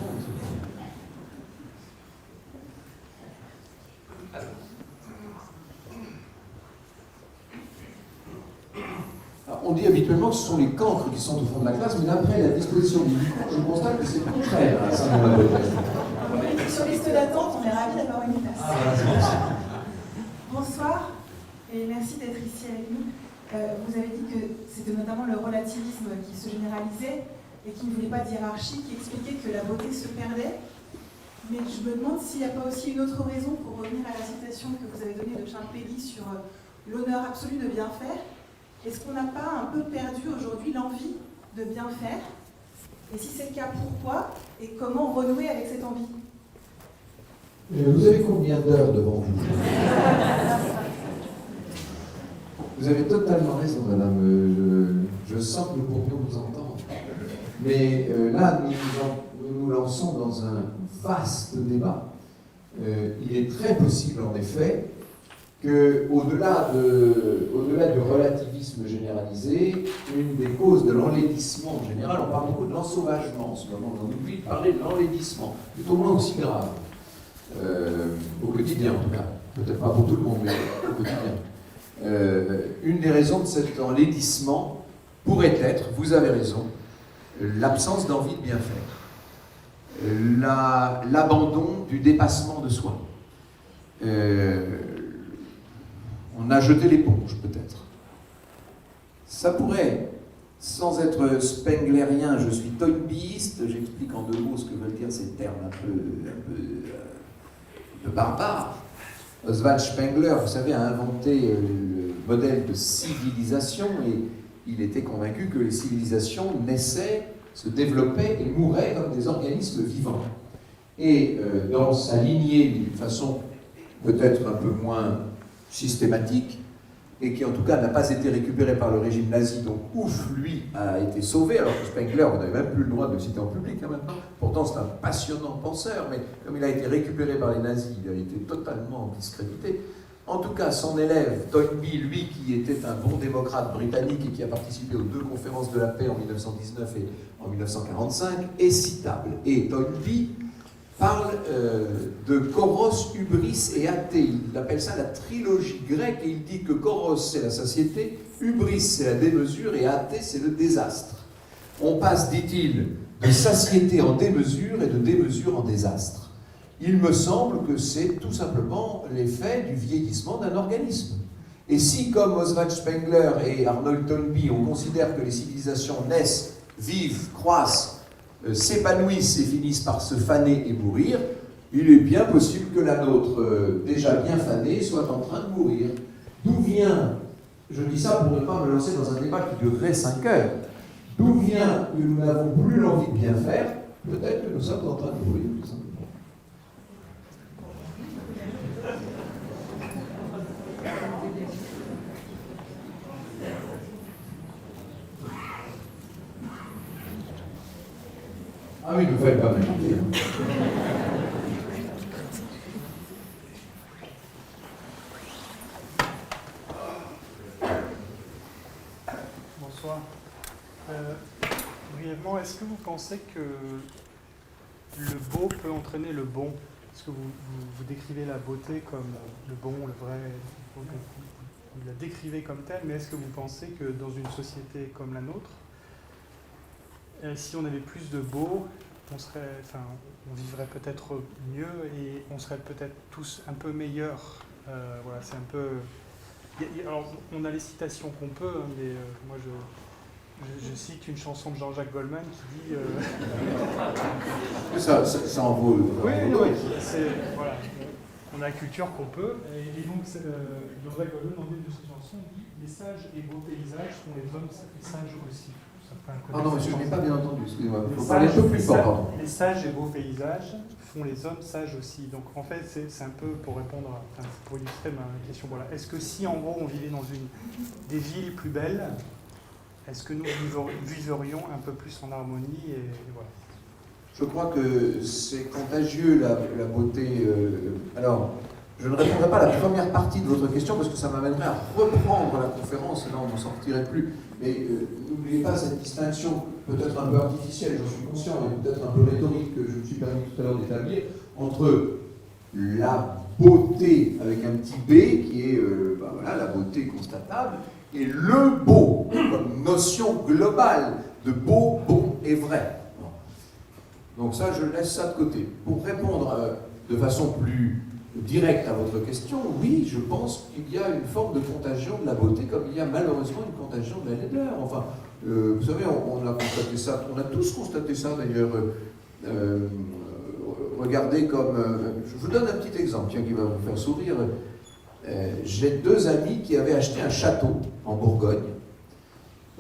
On dit habituellement que ce sont les cancres qui sont au fond de la classe, mais d'après la disposition du micro, je constate que c'est le contraire à Saint-Denis-la-Bretèche. Sur liste d'attente, on est ravis d'avoir une place. Ah, voilà, c'est bon, ça. Bonsoir et merci d'être ici avec nous. Vous avez dit que c'était notamment le relativisme qui se généralisait et qui ne voulait pas de hiérarchie, qui expliquait que la beauté se perdait. Mais je me demande s'il n'y a pas aussi une autre raison, pour revenir à la citation que vous avez donnée de Charles Péguy sur l'honneur absolu de bien faire. Est-ce qu'on n'a pas un peu perdu aujourd'hui l'envie de bien faire? Et si c'est le cas, pourquoi? Et comment renouer avec cette envie? Vous avez combien d'heures devant vous? Vous avez totalement raison, madame. Je sens que nous pourrions nous entendre. Mais là, nous nous lançons dans un vaste débat. Il est très possible, en effet, qu'au-delà du relativisme généralisé, une des causes de l'enlaidissement en général, on parle beaucoup de l'ensauvagement en ce moment, on oublie de parler de l'enlaidissement, tout au moins aussi grave, au quotidien en tout cas, peut-être pas pour tout le monde, mais au quotidien. Une des raisons de cet enlaidissement pourrait être, vous avez raison, l'absence d'envie de bien faire, l'abandon du dépassement de soi. On a jeté l'éponge, peut-être. Ça pourrait, sans être spenglerien, je suis toynbeeiste, j'explique en 2 mots ce que veulent dire ces termes un peu barbares. Oswald Spengler, vous savez, a inventé le modèle de civilisation et il était convaincu que les civilisations naissaient, se développaient et mouraient comme des organismes vivants. Et dans sa lignée, d'une façon peut-être un peu moins systématique, et qui en tout cas n'a pas été récupéré par le régime nazi, donc ouf, lui a été sauvé, alors que Spengler, vous n'avez même plus le droit de le citer en public hein, maintenant, pourtant c'est un passionnant penseur, mais comme il a été récupéré par les nazis, il a été totalement discrédité. En tout cas, son élève, Toynbee, lui qui était un bon démocrate britannique et qui a participé aux 2 conférences de la paix en 1919 et en 1945, est citable. Et Toynbee parle de Koros, Hubris et Athée. Il appelle ça la trilogie grecque et il dit que Koros c'est la satiété, Hubris c'est la démesure et Athée c'est le désastre. On passe, dit-il, de satiété en démesure et de démesure en désastre. Il me semble que c'est tout simplement l'effet du vieillissement d'un organisme. Et si, comme Oswald Spengler et Arnold Toynbee, on considère que les civilisations naissent, vivent, croissent, s'épanouissent et finissent par se faner et mourir, il est bien possible que la nôtre, déjà bien fanée, soit en train de mourir. D'où vient, je dis ça pour ne pas me lancer dans un débat qui durerait 5 heures, d'où vient que nous n'avons plus l'envie de bien faire? Peut-être que nous sommes en train de mourir, tout simplement. Ah oui, ne fallait pas m'inquiéter. Bonsoir. Brièvement, est-ce que vous pensez que le beau peut entraîner le bon? est-ce que vous décrivez la beauté comme le bon, le vrai, vous la décrivez comme telle, mais est-ce que vous pensez que dans une société comme la nôtre, si on avait plus de beau, on vivrait peut-être mieux et on serait peut-être tous un peu meilleurs. Voilà, c'est un peu... Alors, on a les citations qu'on peut, hein, mais moi je cite une chanson de Jean-Jacques Goldman qui dit... Ça en vaut. Oui, voilà. On a la culture qu'on peut. Et donc, Jean-Jacques Goldman, dans une de ses chansons, dit « Les sages et beaux paysages font les hommes sages aussi ». Ah non, monsieur, je n'ai pas bien entendu, excusez-moi. Il faut parler un peu plus fort, pardon. Les sages et beaux paysages font les hommes sages aussi. Donc en fait, c'est un peu pour répondre, pour illustrer ma question. Voilà. Est-ce que si en gros on vivait dans des villes plus belles, est-ce que nous viverions un peu plus en harmonie et voilà. Je crois que c'est contagieux la beauté. Alors, je ne répondrai pas à la première partie de votre question parce que ça m'amènerait à reprendre la conférence et là on n'en sortirait plus. Mais n'oubliez pas cette distinction, peut-être un peu artificielle, j'en suis conscient, et peut-être un peu rhétorique que je me suis permis tout à l'heure d'établir, entre la beauté avec un petit b, qui est la beauté constatable, et le beau, comme notion globale de beau, bon et vrai. Donc ça, je laisse ça de côté. Pour répondre de façon plus directe à votre question, oui, je pense qu'il y a une forme de contagion de la beauté, comme il y a malheureusement une contagion de la laideur. Enfin, vous savez, on a constaté ça, on a tous constaté ça d'ailleurs. Regardez comme... je vous donne un petit exemple, tiens, qui va vous faire sourire. J'ai deux amis qui avaient acheté un château en Bourgogne.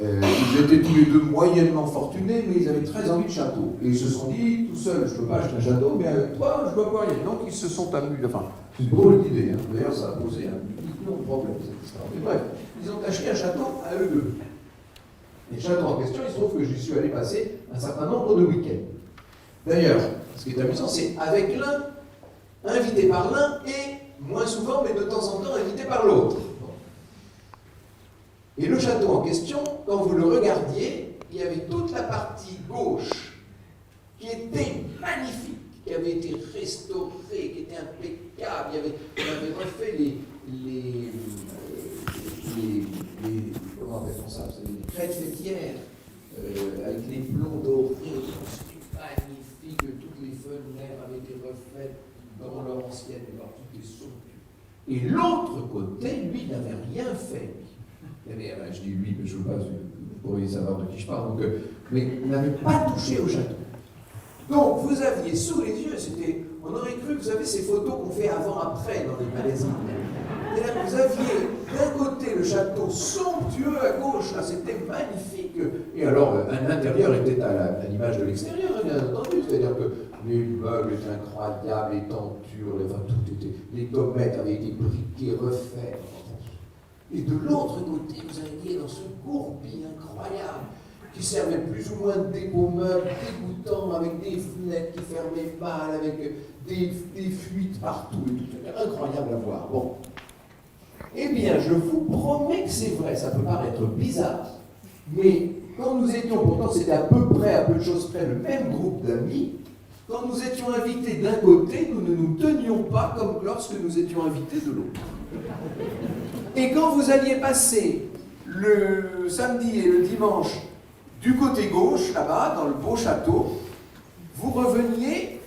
Ils étaient tous les deux moyennement fortunés, mais ils avaient très envie de château. Et ils se sont dit, tout seuls, je ne peux pas acheter un château, mais avec toi, je peux pas rien. Donc ils se sont amusés. Enfin, c'est une drôle d'idée. Hein. D'ailleurs, ça a posé un million de problèmes, cette histoire. Mais bref, ils ont acheté un château à eux deux. Et le château en question, il se trouve que j'y suis allé passer un certain nombre de week-ends. D'ailleurs, ce qui est amusant, c'est avec l'un, invité par l'un, et moins souvent, mais de temps en temps, invité par l'autre. Et le château en question, quand vous le regardiez, il y avait toute la partie gauche qui était magnifique, qui avait été restaurée, qui était impeccable. On avait refait comment appelle-t-on ça? Les crêtes fêtières avec les plombs dorés, c'était magnifique. Toutes les fenêtres avaient été refaites dans leur ancienne, et par toutes les somptueux. Et l'autre côté, lui, n'avait rien fait. Je dis lui, mais je ne veux pas, vous pourriez savoir de qui je parle, donc, mais il n'avait pas touché au château. Donc vous aviez sous les yeux, on aurait cru, vous savez, ces photos qu'on fait avant-après dans les magazines. Et là, vous aviez d'un côté le château somptueux, à gauche, là c'était magnifique. Et alors, l'intérieur était à l'image de l'extérieur, bien entendu, c'est-à-dire que les meubles étaient incroyables, les tentures, tout était, les gommettes avaient été briquées, refaites. Et de l'autre côté, vous alliez dans ce gourbi incroyable qui servait plus ou moins de dépôt meuble dégoûtant, avec des fenêtres qui fermaient mal, avec des fuites partout. C'était incroyable à voir. Bon. Eh bien, je vous promets que c'est vrai, ça peut paraître bizarre, mais quand nous étions, pourtant c'était à peu près, à peu de choses près, le même groupe d'amis, quand nous étions invités d'un côté, nous ne nous tenions pas comme lorsque nous étions invités de l'autre. Et quand vous alliez passer le samedi et le dimanche du côté gauche, là-bas, dans le beau château, vous reveniez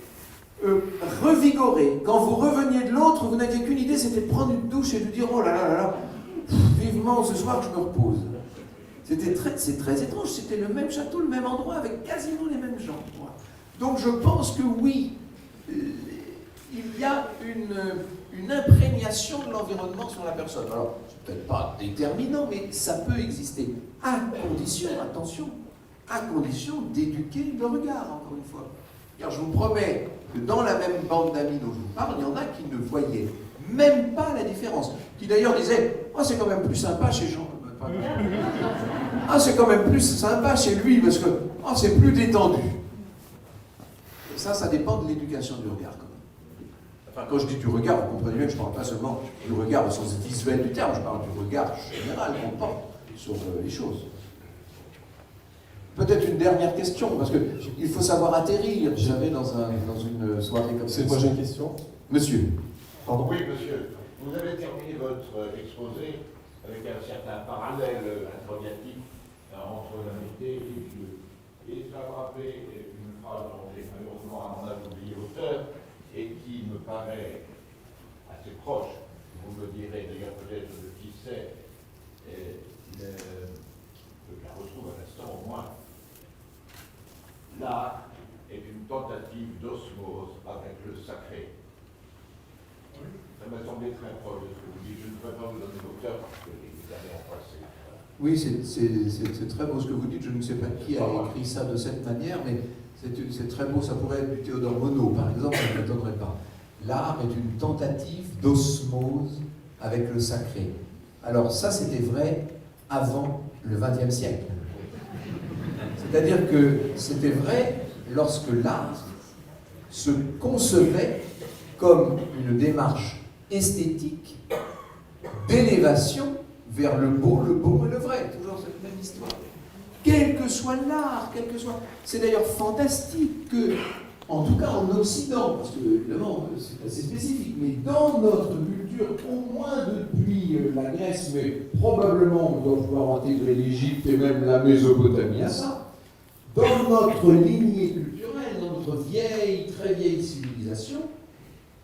revigoré. Quand vous reveniez de l'autre, vous n'aviez qu'une idée, c'était de prendre une douche et de dire « Oh là là là là, vivement ce soir je me repose ». C'est très étrange, c'était le même château, le même endroit, avec quasiment les mêmes gens. Donc je pense que oui, il y a une imprégnation de l'environnement sur la personne. Alors, c'est peut-être pas déterminant, mais ça peut exister, à condition, attention, à condition d'éduquer le regard, encore une fois. Car je vous promets que dans la même bande d'amis dont je vous parle, il y en a qui ne voyaient même pas la différence. Qui d'ailleurs disaient « Oh, c'est quand même plus sympa chez Jean. » Ah, c'est quand même plus sympa chez lui, parce que oh, c'est plus détendu. Et ça dépend de l'éducation du regard, quand même. Enfin, quand je dis du regard, vous comprenez bien que je ne parle pas seulement du regard au sens visuel du terme, je parle du regard général qu'on porte sur les choses. Peut-être une dernière question, parce qu'il faut savoir atterrir, jamais dans une soirée comme ça. Moi j'ai une question. Monsieur. Pardon. Oui, monsieur. Vous avez terminé votre exposé avec un certain parallèle interrogatif entre l'amitié et Dieu. Et ça m'a rappelé une phrase dont j'ai malheureusement à mon âge oublié l'auteur et qui me paraît assez proche. Vous me direz d'ailleurs peut-être de qui c'est. Je la retrouve à l'instant au moins. L'art est une tentative d'osmose avec le sacré. Ça m'a semblé très proche de ce que vous dites. Je ne peux pas vous donner l'auteur parce que les années ont passé. Oui, c'est très beau ce que vous dites. Je ne sais pas qui a écrit ça de cette manière, mais c'est très beau. Ça pourrait être du Théodore Monod, par exemple, ça ne m'étonnerait pas. L'art est une tentative d'osmose avec le sacré. Alors ça, c'était vrai avant le XXe siècle. C'est-à-dire que c'était vrai lorsque l'art se concevait comme une démarche esthétique d'élévation vers le beau et le vrai. Toujours cette même histoire. Quel que soit l'art, quel que soit... C'est d'ailleurs fantastique que, en tout cas en Occident, parce que évidemment c'est assez spécifique, mais dans notre culture, au moins depuis la Grèce, mais probablement on doit pouvoir intégrer l'Égypte et même la Mésopotamie à ça, dans notre lignée culturelle, dans notre vieille, très vieille civilisation,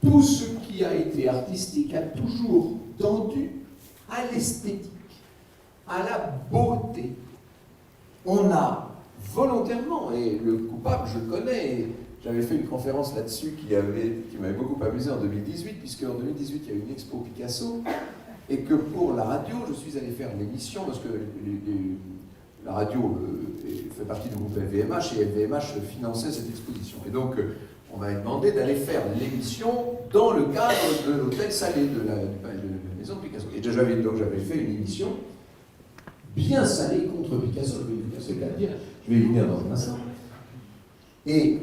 tout ce qui a été artistique a toujours tendu à l'esthétique, à la beauté. On a volontairement, et le coupable je le connais, et j'avais fait une conférence là-dessus qui m'avait beaucoup amusé en 2018, puisque en 2018 il y a eu une expo Picasso, et que pour la radio, je suis allé faire l'émission, parce que la radio fait partie du groupe LVMH, et LVMH finançait cette exposition. Et donc, on m'avait demandé d'aller faire l'émission dans le cadre de l'hôtel Salé, de la maison de Picasso. Et j'avais fait une émission bien salée contre Picasso, c'est le cas de dire, je vais y venir dans un instant. Et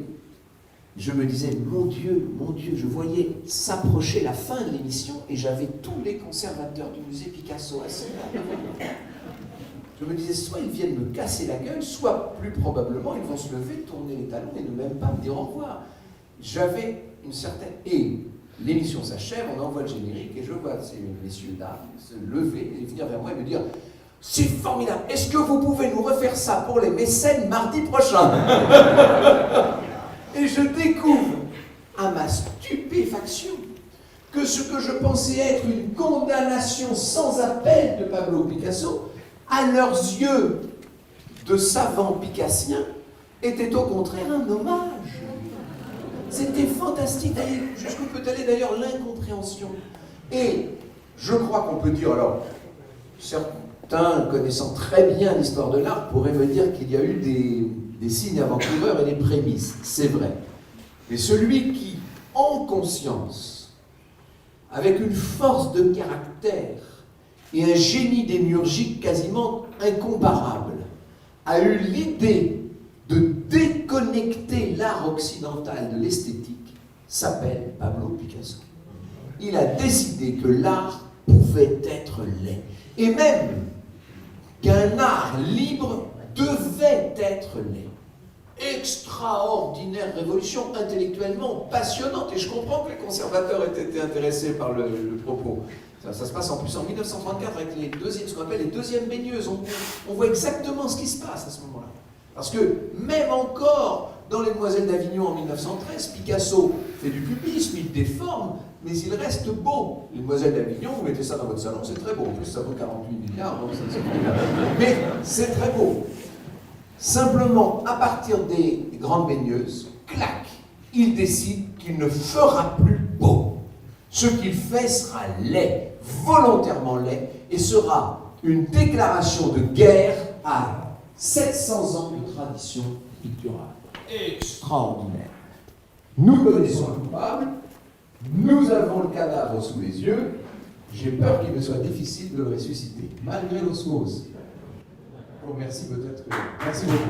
je me disais, mon Dieu, je voyais s'approcher la fin de l'émission et j'avais tous les conservateurs du musée Picasso assis là. Je me disais, soit ils viennent me casser la gueule, soit plus probablement ils vont se lever, tourner les talons et ne même pas me dire au revoir. J'avais une certaine... Et l'émission s'achève, on envoie le générique et je vois ces messieurs dames se lever et venir vers moi et me dire « C'est formidable, est-ce que vous pouvez nous refaire ça pour les mécènes mardi prochain ?» Et je découvre, à ma stupéfaction, que ce que je pensais être une condamnation sans appel de Pablo Picasso, à leurs yeux de savants picassiens, était au contraire un hommage. C'était fantastique, jusqu'où peut aller d'ailleurs l'incompréhension. Et je crois qu'on peut dire, alors, certains connaissant très bien l'histoire de l'art pourraient me dire qu'il y a eu des signes avant-coureurs et des prémices, c'est vrai. Mais celui qui, en conscience, avec une force de caractère et un génie démiurgique quasiment incomparable, a eu l'idée de déconnecter l'art occidental de l'esthétique, s'appelle Pablo Picasso. Il a décidé que l'art pouvait être laid, et même qu'un art libre devait être laid. Extraordinaire révolution, intellectuellement passionnante, et je comprends que les conservateurs aient été intéressés par le propos. Ça se passe en plus en 1934 avec ce qu'on appelle les deuxièmes baigneuses. On voit exactement ce qui se passe à ce moment-là. Parce que même encore dans Les Demoiselles d'Avignon en 1913, Picasso fait du cubisme, il déforme, mais il reste beau. Les Demoiselles d'Avignon, vous mettez ça dans votre salon, c'est très beau. En plus, ça vaut 48 milliards, donc mais c'est très beau. Simplement, à partir des grandes baigneuses, clac, il décide qu'il ne fera plus beau. Ce qu'il fait sera laid, volontairement laid, et sera une déclaration de guerre à 700 ans de tradition picturale. Extraordinaire. Nous connaissons le coupable, nous avons le cadavre sous les yeux, j'ai peur qu'il me soit difficile de le ressusciter, malgré l'osmose. Oh, merci peut-être. Merci beaucoup.